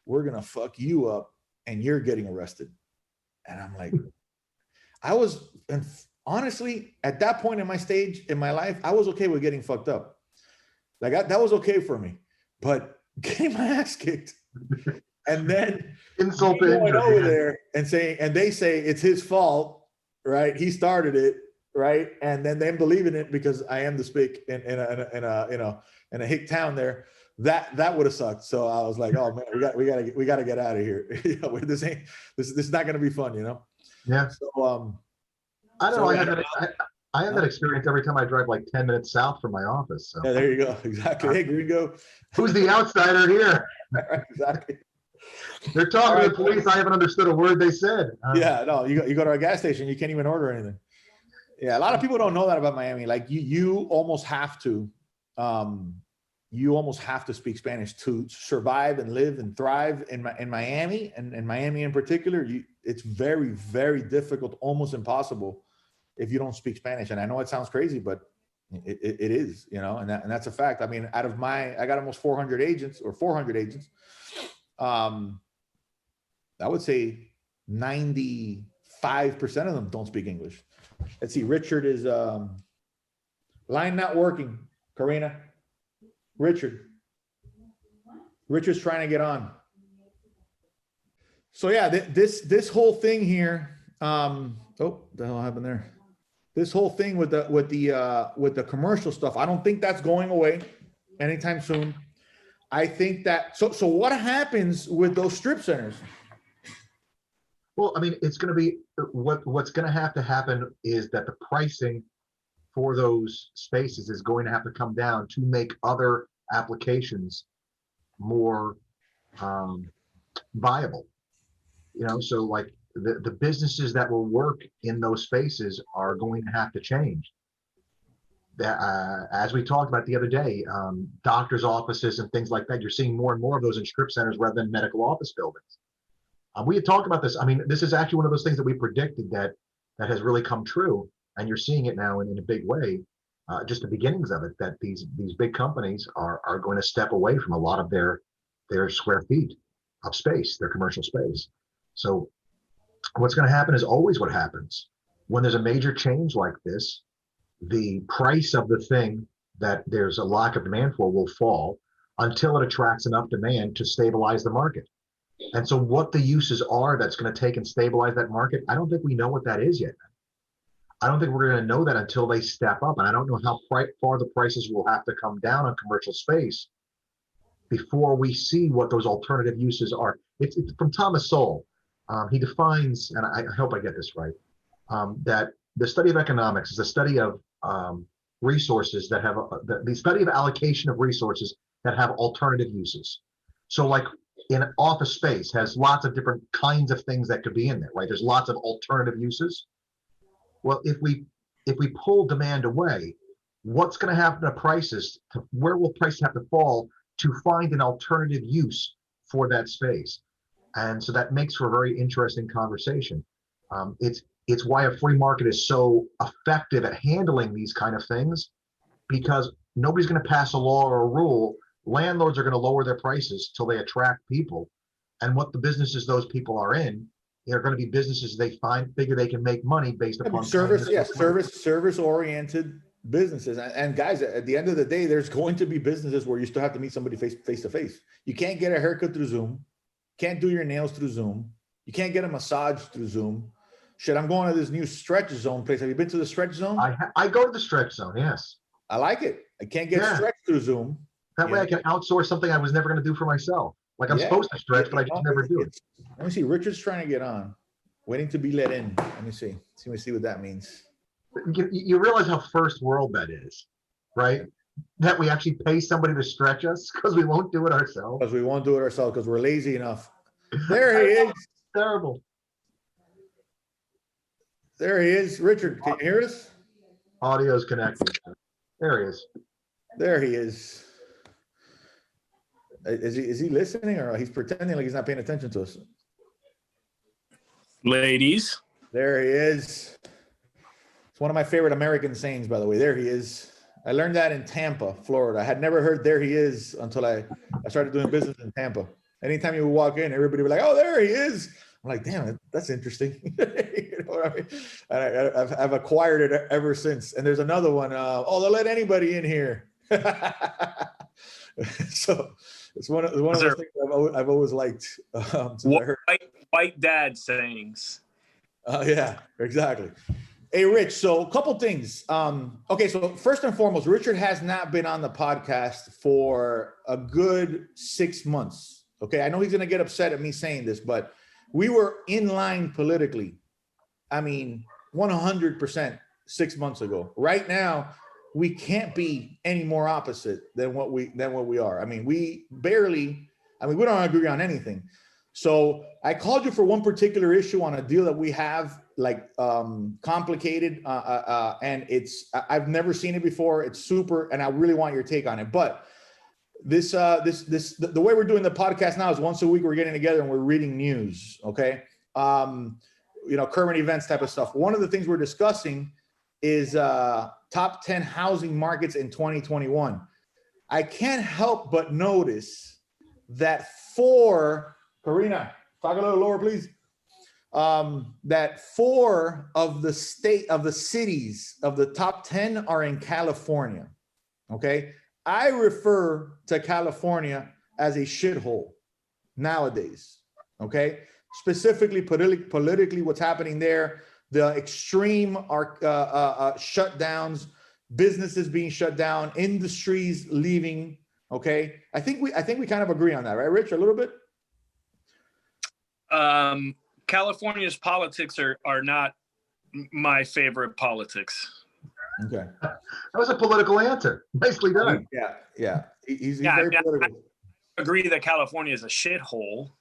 we're gonna fuck you up, and you're getting arrested. And I'm like, and honestly, at that point in my stage in my life, I was okay with getting fucked up. Like that was okay for me, but getting my ass kicked. And then going over there and saying, and they say it's his fault, right? He started it, right? And then them believing it because I am the spick in a hick town there. That would have sucked. So I was like, oh man, we gotta get out of here. You know, this is not gonna be fun, you know? Yeah. So I don't know. I have that experience every time I drive like 10 minutes south from my office. So. Yeah, there you go. Exactly. Hey, Gringo. Who's the outsider here? Exactly. They're talking to the police. I haven't understood a word they said. Yeah, no, you go to a gas station, you can't even order anything. Yeah, a lot of people don't know that about Miami. Like you almost have to speak Spanish to survive and live and thrive in Miami, and in Miami in particular. It's very, very difficult, almost impossible, if you don't speak Spanish. And I know it sounds crazy, but it is, you know, and that's a fact. I mean, I got almost 400 agents. I would say 95% of them don't speak English. Let's see. Richard is line not working. Karina. Richard's trying to get on. So yeah, this whole thing here. Oh, the hell happened there? This whole thing with the commercial stuff, I don't think that's going away anytime soon. I think that so what happens with those strip centers? Well, I mean, it's going to be what's going to have to happen is that the pricing for those spaces is going to have to come down to make other applications more viable. You know, so like the businesses that will work in those spaces are going to have to change. As we talked about the other day, doctors' offices and things like that, you're seeing more and more of those in strip centers rather than medical office buildings. We had talked about this. I mean, this is actually one of those things that we predicted that has really come true, and you're seeing it now in a big way. Just the beginnings of it, that these big companies are going to step away from a lot of their square feet of space, their commercial space. So what's going to happen is always what happens when there's a major change like this. The price of the thing that there's a lack of demand for will fall until it attracts enough demand to stabilize the market. And so what the uses are that's going to take and stabilize that market, I don't think we know what that is yet. I don't think we're going to know that until they step up. And I don't know how far the prices will have to come down on commercial space before we see what those alternative uses are. It's from Thomas Sowell. He defines, and I hope I get this right, that the study of economics is the study of resources that have the study of allocation of resources that have alternative uses. So like in office space has lots of different kinds of things that could be in there, right? There's lots of alternative uses. Well, if we pull demand away, what's going to happen to prices? Where will prices have to fall to find an alternative use for that space? And so that makes for a very interesting conversation. It's why a free market is so effective at handling these kind of things, because nobody's going to pass a law or a rule. Landlords are going to lower their prices till they attract people. And what the businesses those people are in, they're going to be businesses they figure they can make money based upon service oriented businesses. And guys, at the end of the day, there's going to be businesses where you still have to meet somebody face to face. You can't get a haircut through Zoom. Can't do your nails through Zoom. You can't get a massage through Zoom. Shit, I'm going to this new Stretch Zone place. Have you been to the Stretch Zone? I go to the Stretch Zone, yes. I like it. I can't get stretched through Zoom. That way I can outsource something I was never going to do for myself. Like I'm supposed to stretch, but I just never do it. Let me see. Richard's trying to get on. Waiting to be let in. Let me see. Let me see what that means. You realize how first world that is, right? That we actually pay somebody to stretch us because we won't do it ourselves. Because we won't do it ourselves because we're lazy enough. There he is. Terrible. There he is. Richard, can you hear us? Audio's connected. There he is. There he is. Is he listening, or he's pretending like he's not paying attention to us? Ladies. There he is. It's one of my favorite American sayings, by the way. There he is. I learned that in Tampa, Florida. I had never heard "there he is" until I started doing business in Tampa. Anytime you would walk in, everybody would be like, "Oh, there he is." I'm like, damn, that's interesting. You know what I mean? And I've acquired it ever since. And there's another one. They'll let anybody in here. So it's one of those things I've always liked. White dad sayings. Yeah, exactly. Hey, Rich, so a couple things. Okay, so first and foremost, Richard has not been on the podcast for a good 6 months. Okay, I know he's going to get upset at me saying this, but we were in line politically. I mean, 100% 6 months ago. Right now, we can't be any more opposite than what we are. I mean, we don't agree on anything. So I called you for one particular issue on a deal that we have, like complicated, and I've never seen it before. It's super, and I really want your take on it. But the way we're doing the podcast now is once a week we're getting together and we're reading news. Okay, current events type of stuff. One of the things we're discussing is top 10 housing markets in 2021. I can't help but notice that Karina, talk a little lower, please. That 4 of the cities of the top 10 are in California. Okay. I refer to California as a shithole nowadays. Okay. Specifically politically, what's happening there, the extreme shutdowns, businesses being shut down, industries leaving. Okay. I think we kind of agree on that, right, Rich? A little bit? California's politics are not my favorite politics. Okay. That was a political answer. Nicely done. Yeah. He's very political. I agree that California is a shithole.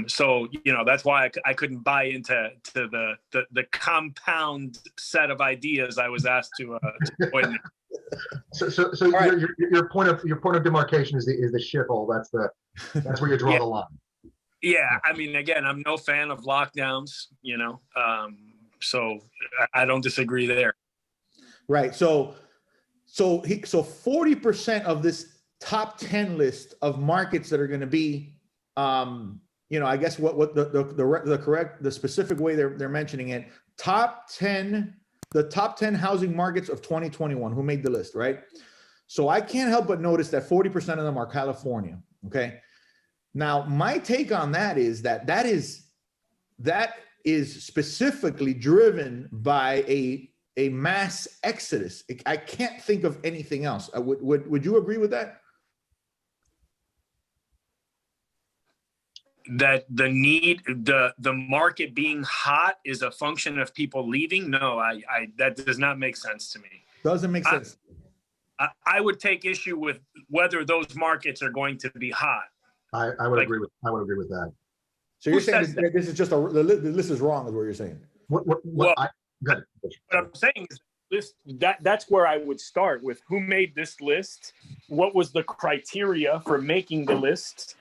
So, that's why I couldn't buy into the compound set of ideas I was asked to point out. So right. your point of demarcation is the shithole. That's where you draw the line. Yeah, I mean, again, I'm no fan of lockdowns, so I don't disagree there. Right. So 40% of this top 10 list of markets that are going to be, I guess what the specific way they're mentioning it, the top 10 housing markets of 2021, who made the list, right? So I can't help but notice that 40% of them are California. Okay. Now, my take on that is that is specifically driven by a mass exodus. I can't think of anything else. Would you agree with that? That the market being hot is a function of people leaving? No, that does not make sense to me. Doesn't make sense. I would take issue with whether those markets are going to be hot. I would agree with that. So you're saying this is just the list is wrong, is what you're saying? What I'm saying is that's where I would start with who made this list, what was the criteria for making the list,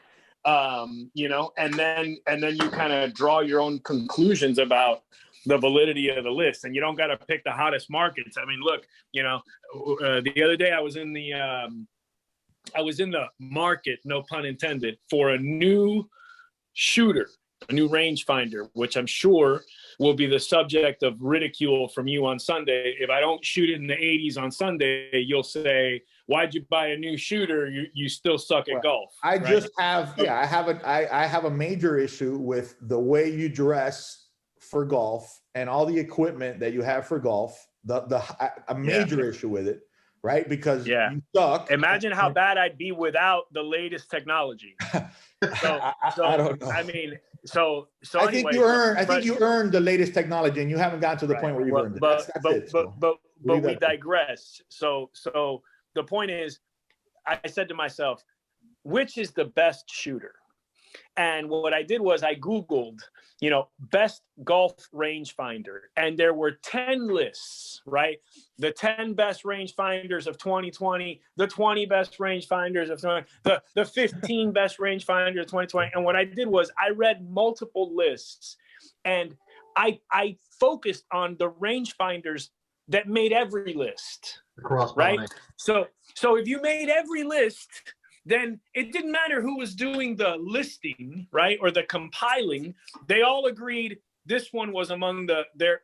and then you kind of draw your own conclusions about the validity of the list, and you don't got to pick the hottest markets. I mean, look, the other day I was in the market, no pun intended, for a new shooter, a new rangefinder, which I'm sure will be the subject of ridicule from you on Sunday. If I don't shoot it in the 80s on Sunday, you'll say, why'd you buy a new shooter? You still suck at golf. I have a major issue with the way you dress for golf and all the equipment that you have for golf, a major issue with it. Right? Because you suck. Imagine how bad I'd be without the latest technology. I don't know. I mean, I think you earned the latest technology, and you haven't gotten to the point where you've earned it. But we digress. So the point is, I said to myself, which is the best shooter? And what I did was I Googled, best golf rangefinder. And there were 10 lists, right? The 10 best rangefinders of 2020, the 20 best rangefinders of 2020, the 15 best rangefinders of 2020. And what I did was I read multiple lists, and I focused on the rangefinders that made every list, right? So if you made every list, then it didn't matter who was doing the listing, right, or the compiling. They all agreed this one was among their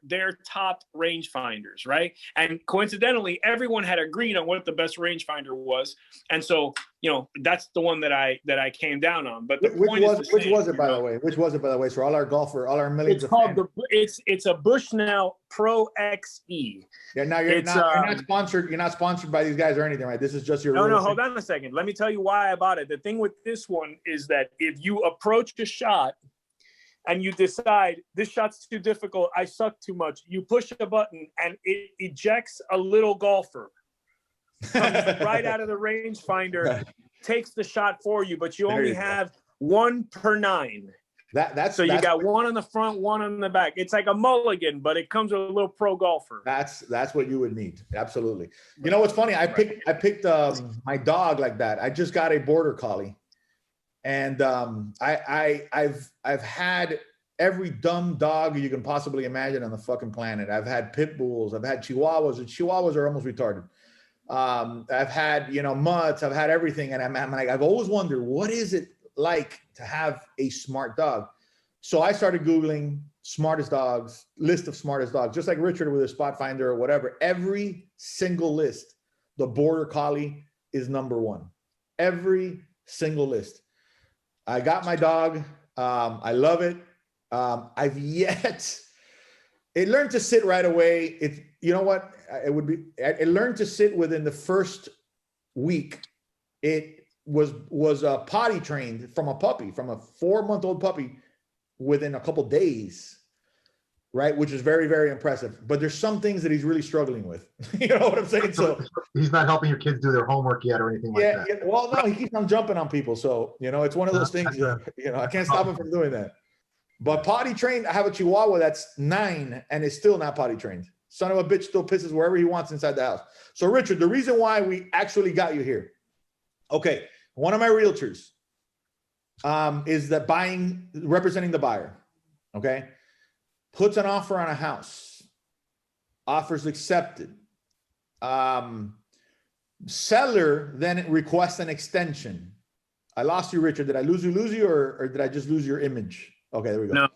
top rangefinders, right? And coincidentally, everyone had agreed on what the best rangefinder was, and so that's the one that I came down on. But which was it, by the way? So all our millions. It's a Bushnell Pro XE. Yeah, now you're not sponsored. You're not sponsored by these guys or anything, right? This is just your. No. Hold on a second. Let me tell you why I bought it. The thing with this one is that if you approach a shot and you decide this shot's too difficult, I suck too much, you push a button and it ejects a little golfer. Comes right out of the rangefinder, takes the shot for you, but you only have 1 per 9. That's you got one on the front, one on the back. It's like a mulligan, but it comes with a little pro golfer. That's what you would need. Absolutely. You know what's funny? I picked my dog like that. I just got a border collie. And I've had every dumb dog you can possibly imagine on the fucking planet. I've had pit bulls, I've had chihuahuas, and chihuahuas are almost retarded. I've had, you know, mutts, I've had everything. And I'm like, I've always wondered, what is it like to have a smart dog? So I started Googling smartest dogs, list of smartest dogs, just like Richard with a spot finder or whatever. Every single list, the Border Collie is #1. Every single list. I got my dog. I love it. It learned to sit right away. You know what? It learned to sit within the first week. It was potty trained from a puppy, from a 4-month-old puppy within a couple days, right? Which is very, very impressive. But there's some things that he's really struggling with. You know what I'm saying? So he's not helping your kids do their homework yet or anything like that. Yeah, well, no, he keeps on jumping on people. So, you know, it's one of those things, you know, I can't stop him from doing that. But potty trained, I have a Chihuahua that's 9 and is still not potty trained. Son of a bitch still pisses wherever he wants inside the house. So Richard, the reason why we actually got you here. Okay. One of my realtors is that representing the buyer. Okay. Puts an offer on a house. Offers accepted. Seller then requests an extension. I lost you, Richard. Did I lose you, or did I just lose your image? Okay, there we go. No,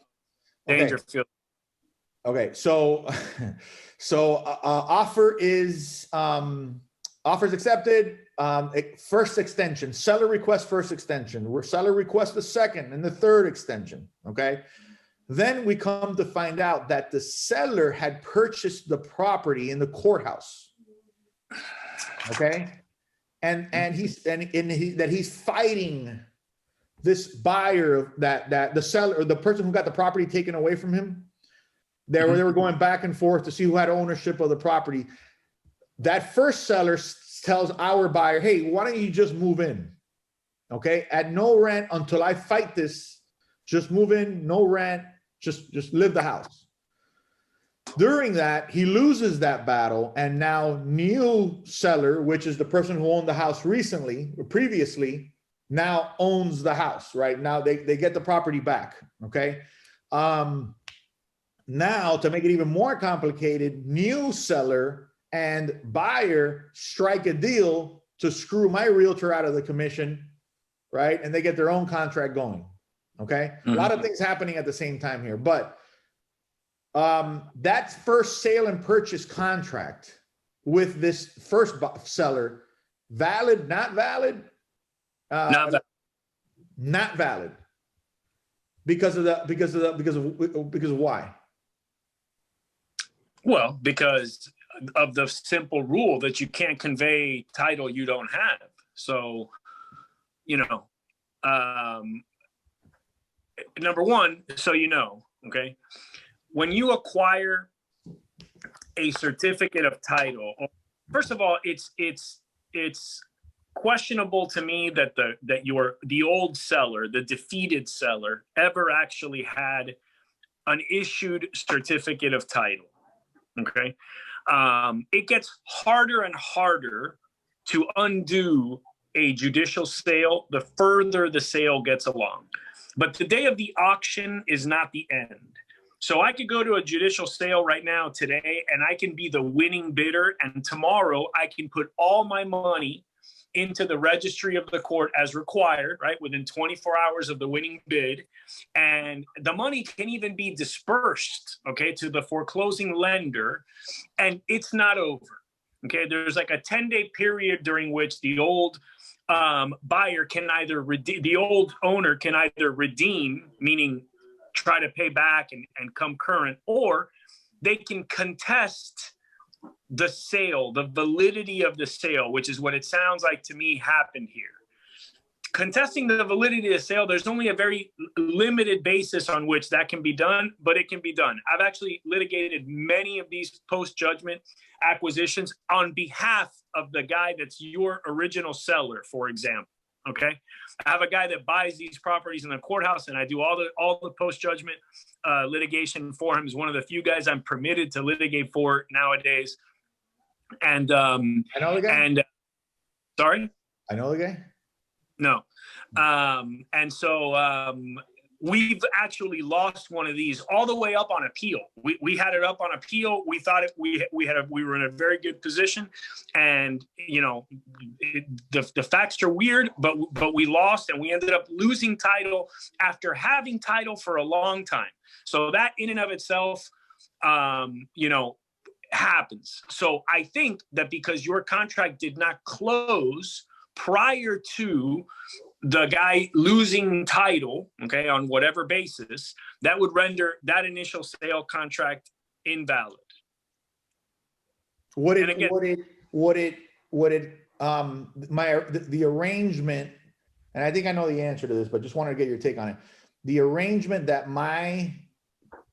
danger field. Okay, so offer is offers accepted. First extension. Seller requests first extension. Seller requests the second and the third extension. Okay, then we come to find out that the seller had purchased the property in the courthouse. Okay, and he's fighting this buyer, that the seller, or the person who got the property taken away from him. They were going back and forth to see who had ownership of the property. That first seller tells our buyer, hey, why don't you just move in? Okay, at no rent until I fight this. Just move in, no rent, just live the house. During that, he loses that battle, and now new seller, which is the person who owned the house recently or previously, now owns the house, right? Now they get the property back, okay? Now, to make it even more complicated, new seller and buyer strike a deal to screw my realtor out of the commission, right? And they get their own contract going, okay? A lot of things happening at the same time here, but that first sale and purchase contract with this first seller, valid, not valid? Not valid. Because of why? Well, because of the simple rule that you can't convey title you don't have. So, you know, number one, so you know, okay, when you acquire a certificate of title, first of all, it's questionable to me that the old seller, the defeated seller, ever actually had an issued certificate of title. Okay, it gets harder and harder to undo a judicial sale the further the sale gets along. But the day of the auction is not the end. So I could go to a judicial sale right now today, and I can be the winning bidder, and tomorrow I can put all my money into the registry of the court as required, right, within 24 hours of the winning bid. And the money can even be dispersed, okay, to the foreclosing lender, and it's not over, okay? There's like a 10-day period during which the old buyer can either redeem, the old owner can either redeem, meaning try to pay back and come current, or they can contest the sale, the validity of the sale, which is what it sounds like to me happened here. Contesting the validity of the sale, there's only a very limited basis on which that can be done, but it can be done. I've actually litigated many of these post-judgment acquisitions on behalf of the guy that's your original seller, for example. Okay, I have a guy that buys these properties in the courthouse, and I do all the post-judgment litigation for him. He's one of the few guys I'm permitted to litigate for nowadays. And I know the guy. And sorry, I know the guy. No, and so we've actually lost one of these all the way up on appeal. We had it up on appeal. We thought we were in a very good position, and the facts are weird, but we lost, and we ended up losing title after having title for a long time. So that in and of itself, happens. So I think that because your contract did not close prior to the guy losing title, okay, on whatever basis, that would render that initial sale contract invalid. The arrangement, and I think I know the answer to this, but just wanted to get your take on it. The arrangement that my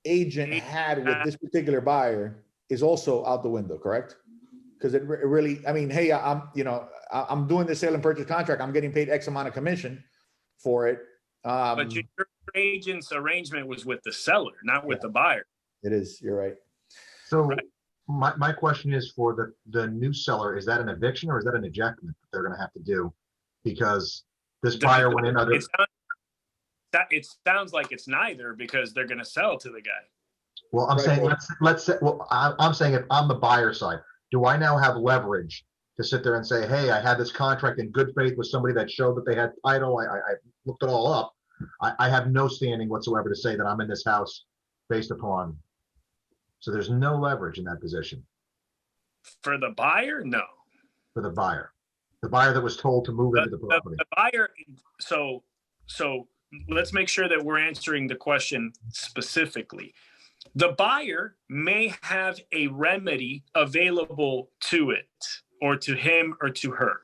agent had with this particular buyer is also out the window, correct? Because it really, I mean, hey, I'm doing the sale and purchase contract. I'm getting paid X amount of commission for it. But your agent's arrangement was with the seller, not with the buyer. It is. You're right. So my question is for the new seller, is that an eviction or is that an ejectment that they're going to have to do? Because this buyer went in other. It sounds like it's neither, because they're going to sell to the guy. Well, I'm saying, let's say, well, I'm saying if I'm the buyer side, do I now have leverage to sit there and say, hey, I had this contract in good faith with somebody that showed that they had title. I looked it all up. I have no standing whatsoever to say that I'm in this house based upon. So there's no leverage in that position. For the buyer? No. For the buyer that was told to move into the property. The buyer, so let's make sure that we're answering the question specifically. The buyer may have a remedy available to it, or to him or to her.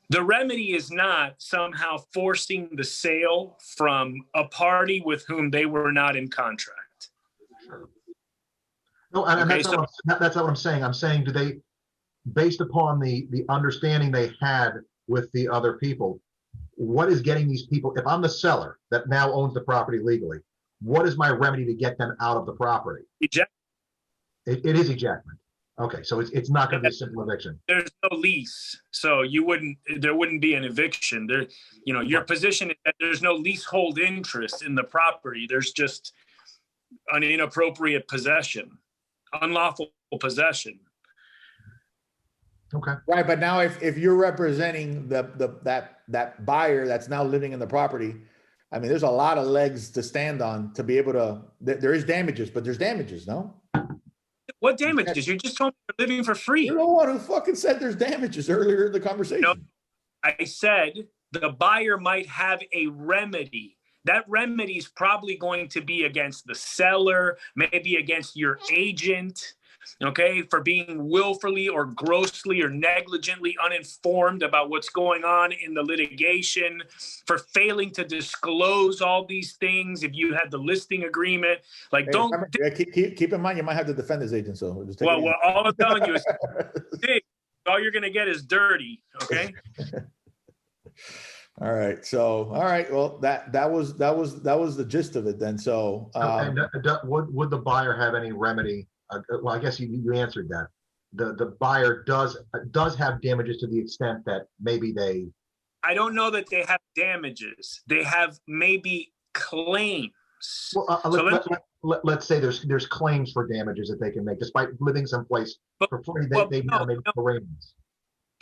The remedy is not somehow forcing the sale from a party with whom they were not in contract. Sure. No, and that's not what I'm saying. I'm saying, do they, based upon the understanding they had with the other people, what is getting these people, if I'm the seller that now owns the property legally, what is my remedy to get them out of the property? Eject. It is ejectment. Okay, so it's not going to be a simple eviction. There's no lease, so there wouldn't be an eviction. There, your position is that there's no leasehold interest in the property. There's just an inappropriate possession, unlawful possession. Okay. Right, but now if you're representing that buyer that's now living in the property, I mean, there's a lot of legs to stand on to be able to. There is damages, but there's damages, no? What damages? You just told me you're living for free. You're the one who fucking said there's damages earlier in the conversation. No, I said the buyer might have a remedy. That remedy is probably going to be against the seller, maybe against your agent, okay, for being willfully or grossly or negligently uninformed about what's going on in the litigation, for failing to disclose all these things. If you had the listing agreement, like, keep in mind, you might have to defend his agent. So just well, all I'm telling you is, all you're going to get is dirty. Okay. All right. So, all right. Well, that was the gist of it then. So, would the buyer have any remedy? Well, I guess you answered that. The buyer does have damages to the extent that maybe they. I don't know that they have damages. They have maybe claims. Well, let's say there's claims for damages that they can make despite living someplace for free. They now made arrangements.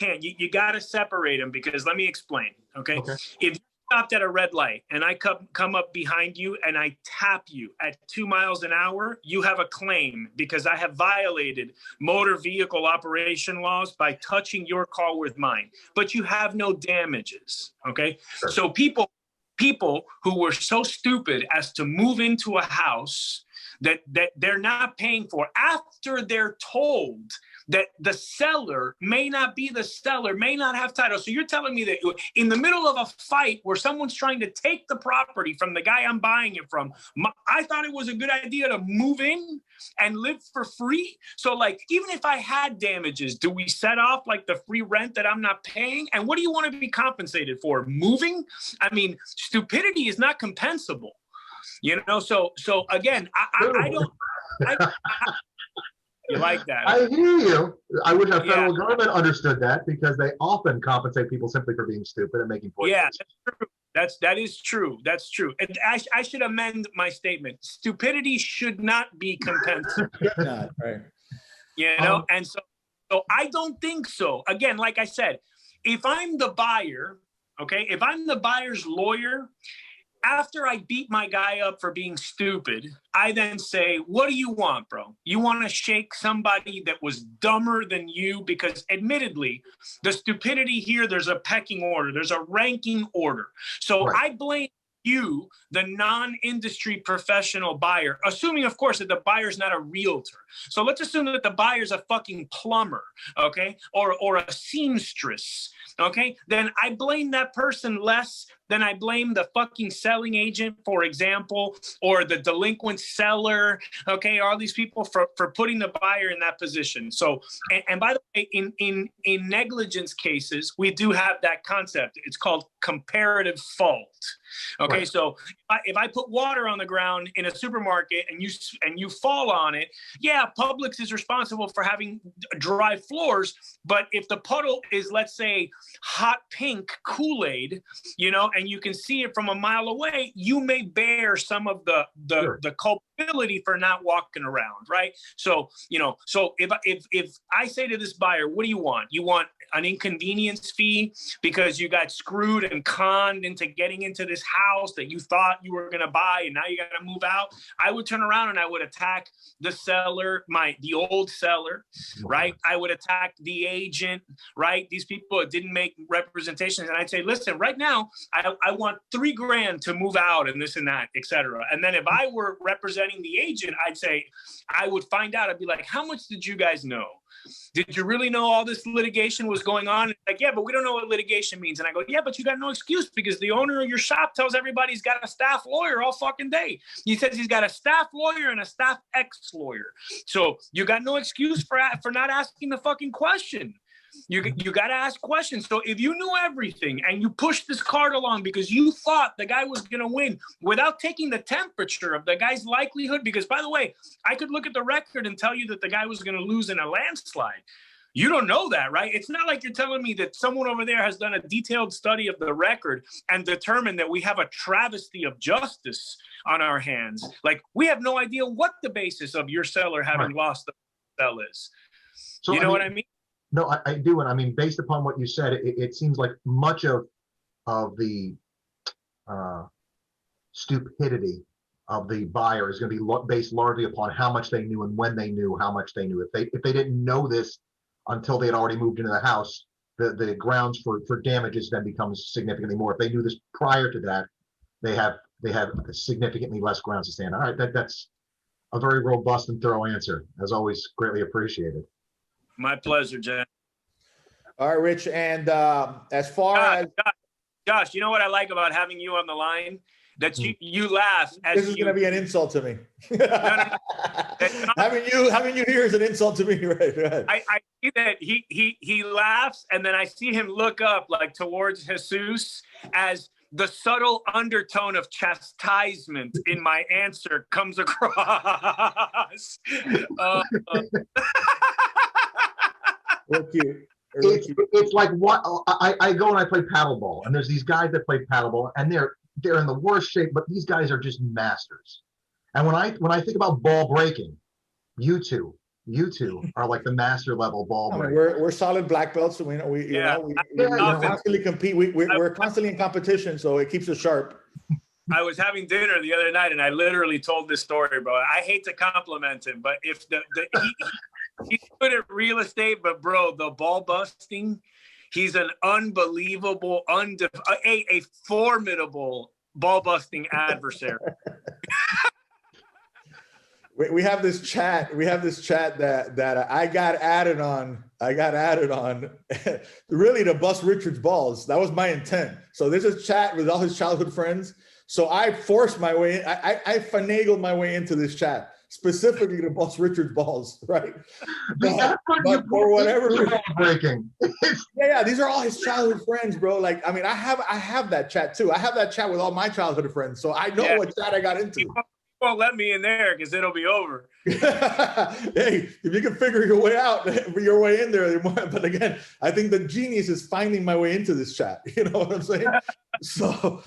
You got to separate them, because let me explain. Okay. If you stopped at a red light and I come up behind you and I tap you at 2 miles an hour, you have a claim, because I have violated motor vehicle operation laws by touching your car with mine, but you have no damages. Okay. Sure. So people who were so stupid as to move into a house that they're not paying for, after they're told that the seller may not be the seller, may not have title. So you're telling me that in the middle of a fight where someone's trying to take the property from the guy I'm buying it from, I thought it was a good idea to move in and live for free? So, like, even if I had damages, do we set off like the free rent that I'm not paying? And what do you want to be compensated for? Moving? I mean, stupidity is not compensable. So again, I don't. You like that? I hear you. I wish our federal government understood that, because they often compensate people simply for being stupid and making poor choices. That's true. That is true. That's true. And I should amend my statement. Stupidity should not be compensated. Not, right. You know, and so I don't think so. Again, like I said, if I'm the buyer, okay, if I'm the buyer's lawyer, after I beat my guy up for being stupid, I then say, what do you want, bro? You want to shake somebody that was dumber than you? Because admittedly, the stupidity here, there's a pecking order. There's a ranking order. So I blame you, the non-industry professional buyer, assuming, of course, that the buyer's not a realtor. So let's assume that the buyer's a fucking plumber, okay, or a seamstress, okay? Then I blame that person less than I blame the fucking selling agent, for example, or the delinquent seller, okay, all these people for putting the buyer in that position. So, and by the way, in negligence cases, we do have that concept. It's called comparative fault. Okay, so if I put water on the ground in a supermarket and you fall on it, yeah, Publix is responsible for having dry floors. But if the puddle is, let's say, hot pink Kool-Aid, you know, and you can see it from a mile away, you may bear some of the culpability for not walking around, right? So, you know, so if I say to this buyer, what do you want? You want an inconvenience fee because you got screwed and conned into getting into this house that you thought you were going to buy and now you got to move out? I would turn around and I would attack the seller, the old seller, right? I would attack the agent, right? These people that didn't make representations. And I'd say, listen, right now, I want $3,000 to move out and this and that, et cetera. And then if I were representing the agent, I'd say, I would find out, I'd be like, how much did you guys know? Did you really know all this litigation was going on? Like, yeah, but we don't know what litigation means. And I go, yeah, but you got no excuse because the owner of your shop tells everybody he's got a staff lawyer all fucking day. He says he's got a staff lawyer and a staff ex-lawyer. So you got no excuse for not asking the fucking question. You got to ask questions. So if you knew everything and you pushed this cart along because you thought the guy was going to win without taking the temperature of the guy's likelihood, because by the way, I could look at the record and tell you that the guy was going to lose in a landslide. You don't know that, right? It's not like you're telling me that someone over there has done a detailed study of the record and determined that we have a travesty of justice on our hands. Like, we have no idea what the basis of your seller having lost the sell is. So, you know what I mean? No, I do. And I mean, based upon what you said, it seems like much of the stupidity of the buyer is going to be based largely upon how much they knew and when they knew how much they knew. If they didn't know this until they had already moved into the house, the grounds for damages then becomes significantly more. If they knew this prior to that, they have significantly less grounds to stand. All right, that's a very robust and thorough answer. As always, greatly appreciated. My pleasure, Jen. All right, Rich. And as far as Josh, you know what I like about having you on the line? That you laugh. This is going to be an insult to me. No. Having you here is an insult to me, right? I see that he laughs, and then I see him look up like towards Jesus as the subtle undertone of chastisement in my answer comes across. It's like what I go and I play paddleball, and there's these guys that play paddleball, and they're in the worst shape, but these guys are just masters. And when I think about ball breaking, you two are like the master level ball breakers. We're solid black belts, so we constantly compete. We're constantly in competition, so it keeps us sharp. I was having dinner the other night, and I literally told this story, bro. I hate to compliment him, but if he's good at real estate, but bro, the ball busting, he's an unbelievable, a formidable ball busting adversary. We have this chat. That I got added on. Really to bust Richard's balls. That was my intent. So there's a chat with all his childhood friends. So I forced my way. I finagled my way into this chat specifically to bust Richard's balls, right? But for whatever reason, breaking. yeah, these are all his childhood friends, bro. Like, I mean, I have that chat too. I have that chat with all my childhood friends, so I know what chat I got into. won't let me in there because it'll be over. Hey, if you can figure your way out, your way in there. But again, I think the genius is finding my way into this chat. You know what I'm saying? So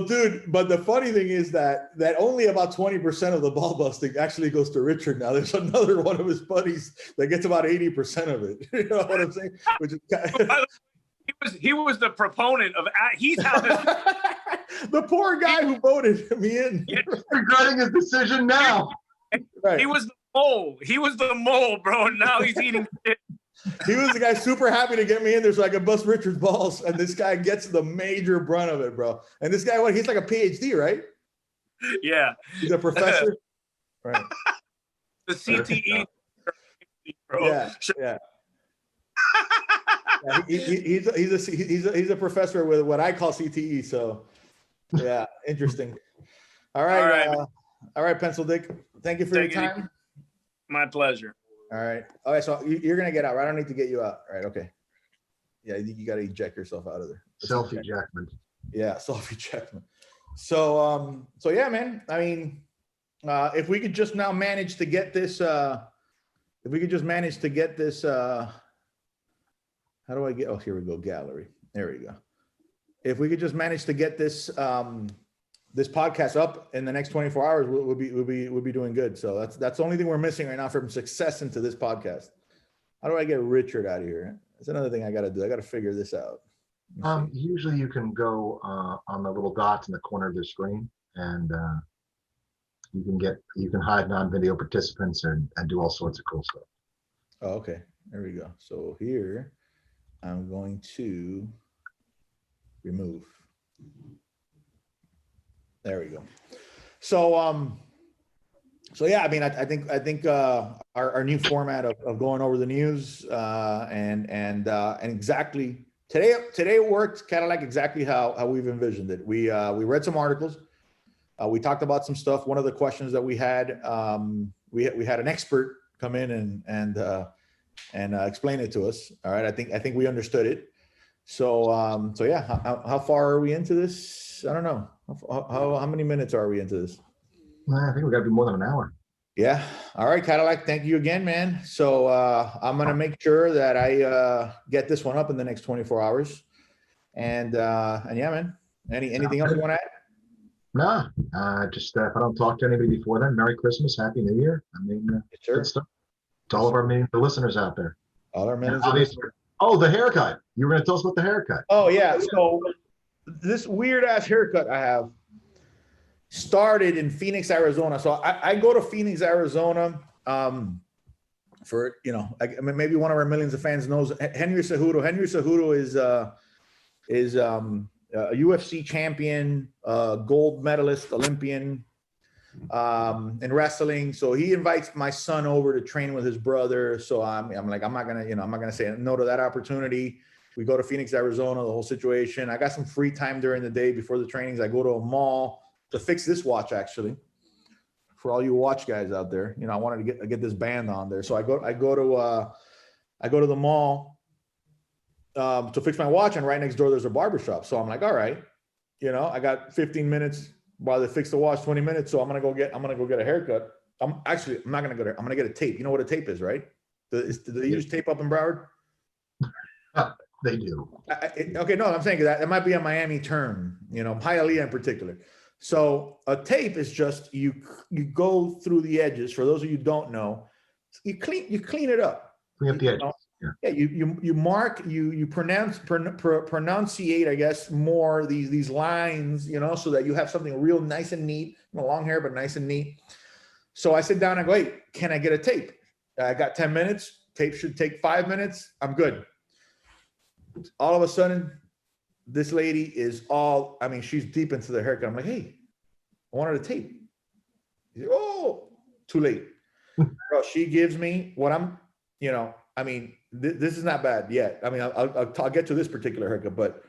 dude, but the funny thing is that only about 20% of the ball busting actually goes to Richard. Now there's another one of his buddies that gets about 80% of it. You know what I'm saying? Which is he was the proponent of, he's how this. The poor guy who voted me in. Yeah. Regretting his decision now. Right. He was the mole. He was the mole, bro. And now he's eating shit. He was the guy super happy to get me in there so I could bust Richard's balls. And this guy gets the major brunt of it, bro. And this guy, he's like a PhD, right? Yeah. He's a professor. Right. The CTE. Bro. Yeah. Yeah. Yeah, he's a professor with what I call CTE. So, yeah, interesting. All right, Pencil Dick. Thank you for your time. My pleasure. All right. So you're gonna get out, right? I don't need to get you out. All right. Okay. Yeah, you got to eject yourself out of there. Self-ejectment. Yeah, self-ejectment. So yeah, man. I mean, if we could just now manage to get this, how do I get, oh, here we go, gallery. There we go. If we could just manage to get this, this podcast up in the next 24 hours, we'll be doing good. So that's the only thing we're missing right now from success into this podcast. How do I get Richard out of here? That's another thing I got to do. I got to figure this out. Usually you can go on the little dots in the corner of the screen, and you can hide non-video participants and do all sorts of cool stuff. Oh, okay. There we go. So here, I'm going to remove. There we go. So yeah, I mean, I think our new format of going over the news and exactly today worked kind of like exactly how we've envisioned it. We read some articles. We talked about some stuff. One of the questions that we had an expert come in and explain it to us. All right, I think we understood it. So yeah, how far are we into this? I don't know. How many minutes are we into this? I think we got to be more than an hour. Yeah. All right, Cadillac. Thank you again, man. So I'm gonna make sure that I get this one up in the next 24 hours. And yeah, man. Anything else you want to add? No. Just if I don't talk to anybody before then, Merry Christmas, Happy New Year. I mean, sure. Good stuff. To all of our millions of listeners out there. All our millions of listeners. Oh, the haircut. You were going to tell us about the haircut. Oh, yeah. So this weird ass haircut I have started in Phoenix, Arizona. So I go to Phoenix, Arizona for, maybe one of our millions of fans knows Henry Cejudo. Henry Cejudo is a UFC champion, gold medalist, Olympian in wrestling. So he invites my son over to train with his brother. So I'm like, I'm not gonna say no to that opportunity. We go to Phoenix, Arizona, the whole situation. I got some free time during the day before the trainings. I go to a mall to fix this watch, actually, for all you watch guys out there. I wanted to get this band on there. So I go to the mall to fix my watch, and right next door there's a barbershop. So I'm like, all right, I got 15 minutes while they fix the watch, 20 minutes. So I'm gonna go get a haircut. I'm not gonna go there. I'm gonna get a tape. You know what a tape is, right? Do they use tape up in Broward? They do. Okay, no, I'm saying that might be a Miami term, Hialeah in particular. So a tape is just you go through the edges. For those of you who don't know, you clean it up. Clean up the edges. Yeah, you mark, you pronunciate, I guess, more these lines, so that you have something real nice and neat. Long hair, but nice and neat. So I sit down and go, hey, can I get a tape? I got 10 minutes. Tape should take 5 minutes. I'm good. All of a sudden, this lady is she's deep into the haircut. I'm like, hey, I wanted a tape. She's like, oh, too late. Bro, she gives me what this is not bad yet. I'll get to this particular haircut, but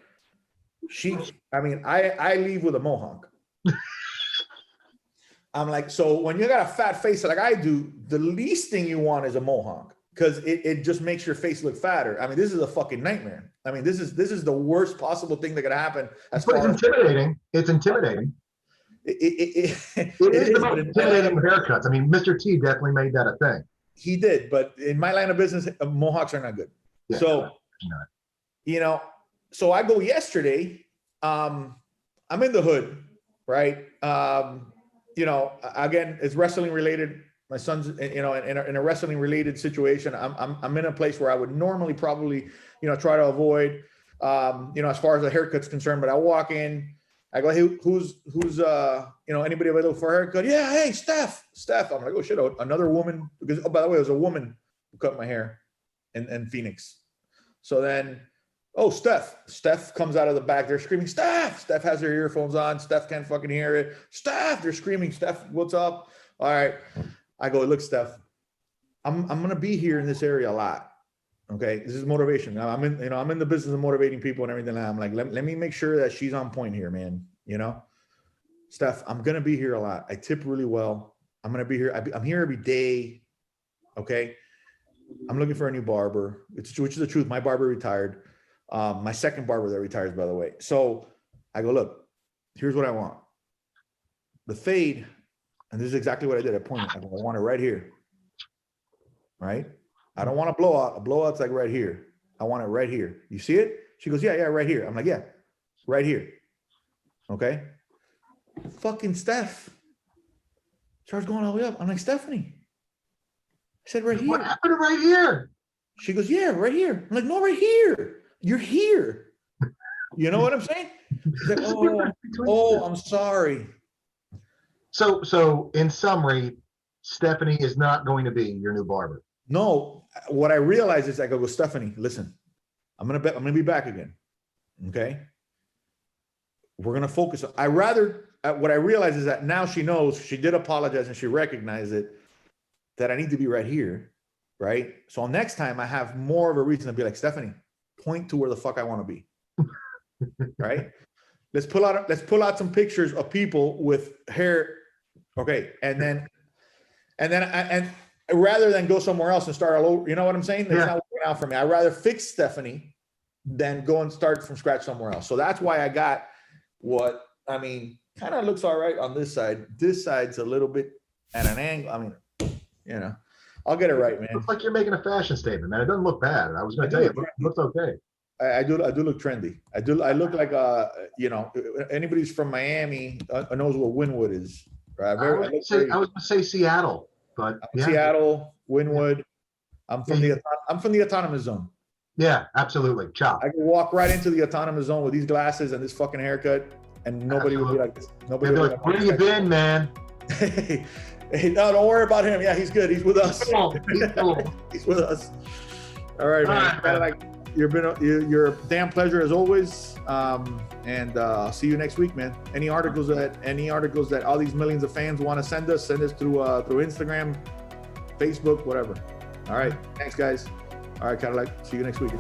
I leave with a mohawk. I'm like, so when you got a fat face like I do, the least thing you want is a mohawk, because it just makes your face look fatter. This is a fucking nightmare. This is the worst possible thing that could happen. It's intimidating. It's intimidating. It is the most intimidating haircuts. I mean, Mr. T definitely made that a thing. He did, but in my line of business, mohawks are not good. Yeah, so, you know, so I go yesterday. I'm in the hood, right? You know, again, it's wrestling related. My son's, you know, in a wrestling related situation. I'm in a place where I would normally probably, you know, try to avoid, you know, as far as the haircut's concerned. But I walk in, I go, hey, who's you know, anybody available for a haircut? Yeah, hey, Steph. I'm like, oh shit, another woman. Because, oh, by the way, it was a woman who cut my hair in Phoenix. So then, oh, Steph comes out of the back. They're screaming, Steph has her earphones on. Steph can't fucking hear it. Steph, they're screaming, Steph, what's up? All right. I go, look, Steph, I'm going to be here in this area a lot. Okay. This is motivation. I'm in the business of motivating people and everything. I'm like, let me make sure that she's on point here, man. You know, Steph, I'm going to be here a lot. I tip really well. I'm going to be here. I'm here every day. Okay. I'm looking for a new barber, which is the truth. My barber retired. My second barber that retires, by the way. So I go, look, here's what I want. The fade, and this is exactly what I did. I pointed. I want it right here. Right? I don't want a blowout. A blowout's like right here. I want it right here. You see it? She goes, yeah, right here. I'm like, yeah, right here. Okay. Fucking Steph starts going all the way up. I'm like, Stephanie. I said, right here. What happened to right here? She goes, yeah, right here. I'm like, no, right here. You're here. You know what I'm saying? She's like, oh, I'm sorry. So in summary, Stephanie is not going to be your new barber. No, what I realized is I go, Stephanie, listen, I'm gonna be back again. Okay. We're gonna focus on, what I realized is that now she knows, she did apologize and she recognized it, that I need to be right here. Right. So next time I have more of a reason to be like, Stephanie, point to where the fuck I want to be. Right. Let's pull out some pictures of people with hair. Okay. And then rather than go somewhere else and start all over, you know what I'm saying? That's not working out for me. I'd rather fix Stephanie than go and start from scratch somewhere else. So that's why I got what, I mean, kind of looks all right on this side. This side's a little bit at an angle. I mean, you know, I'll get it right, man. It looks like you're making a fashion statement, man. It doesn't look bad. I was going to tell you, it looks okay. I do look trendy. I look like you know, anybody's from Miami knows what Wynwood is. Right? I was going to say Seattle, but Seattle, Wynwood. I'm from the autonomous zone. Yeah, absolutely. Chop. I can walk right into the autonomous zone with these glasses and this fucking haircut, and nobody would be like this. Nobody would be like, where you been, man? Hey, no, don't worry about him. Yeah, he's good. He's with us. He's with us. All right, man. All right. You're a damn pleasure as always. And I'll see you next week, man. Any articles that all these millions of fans want to send us through Instagram, Facebook, whatever. All right. Thanks, guys. All right, Cadillac. See you next week.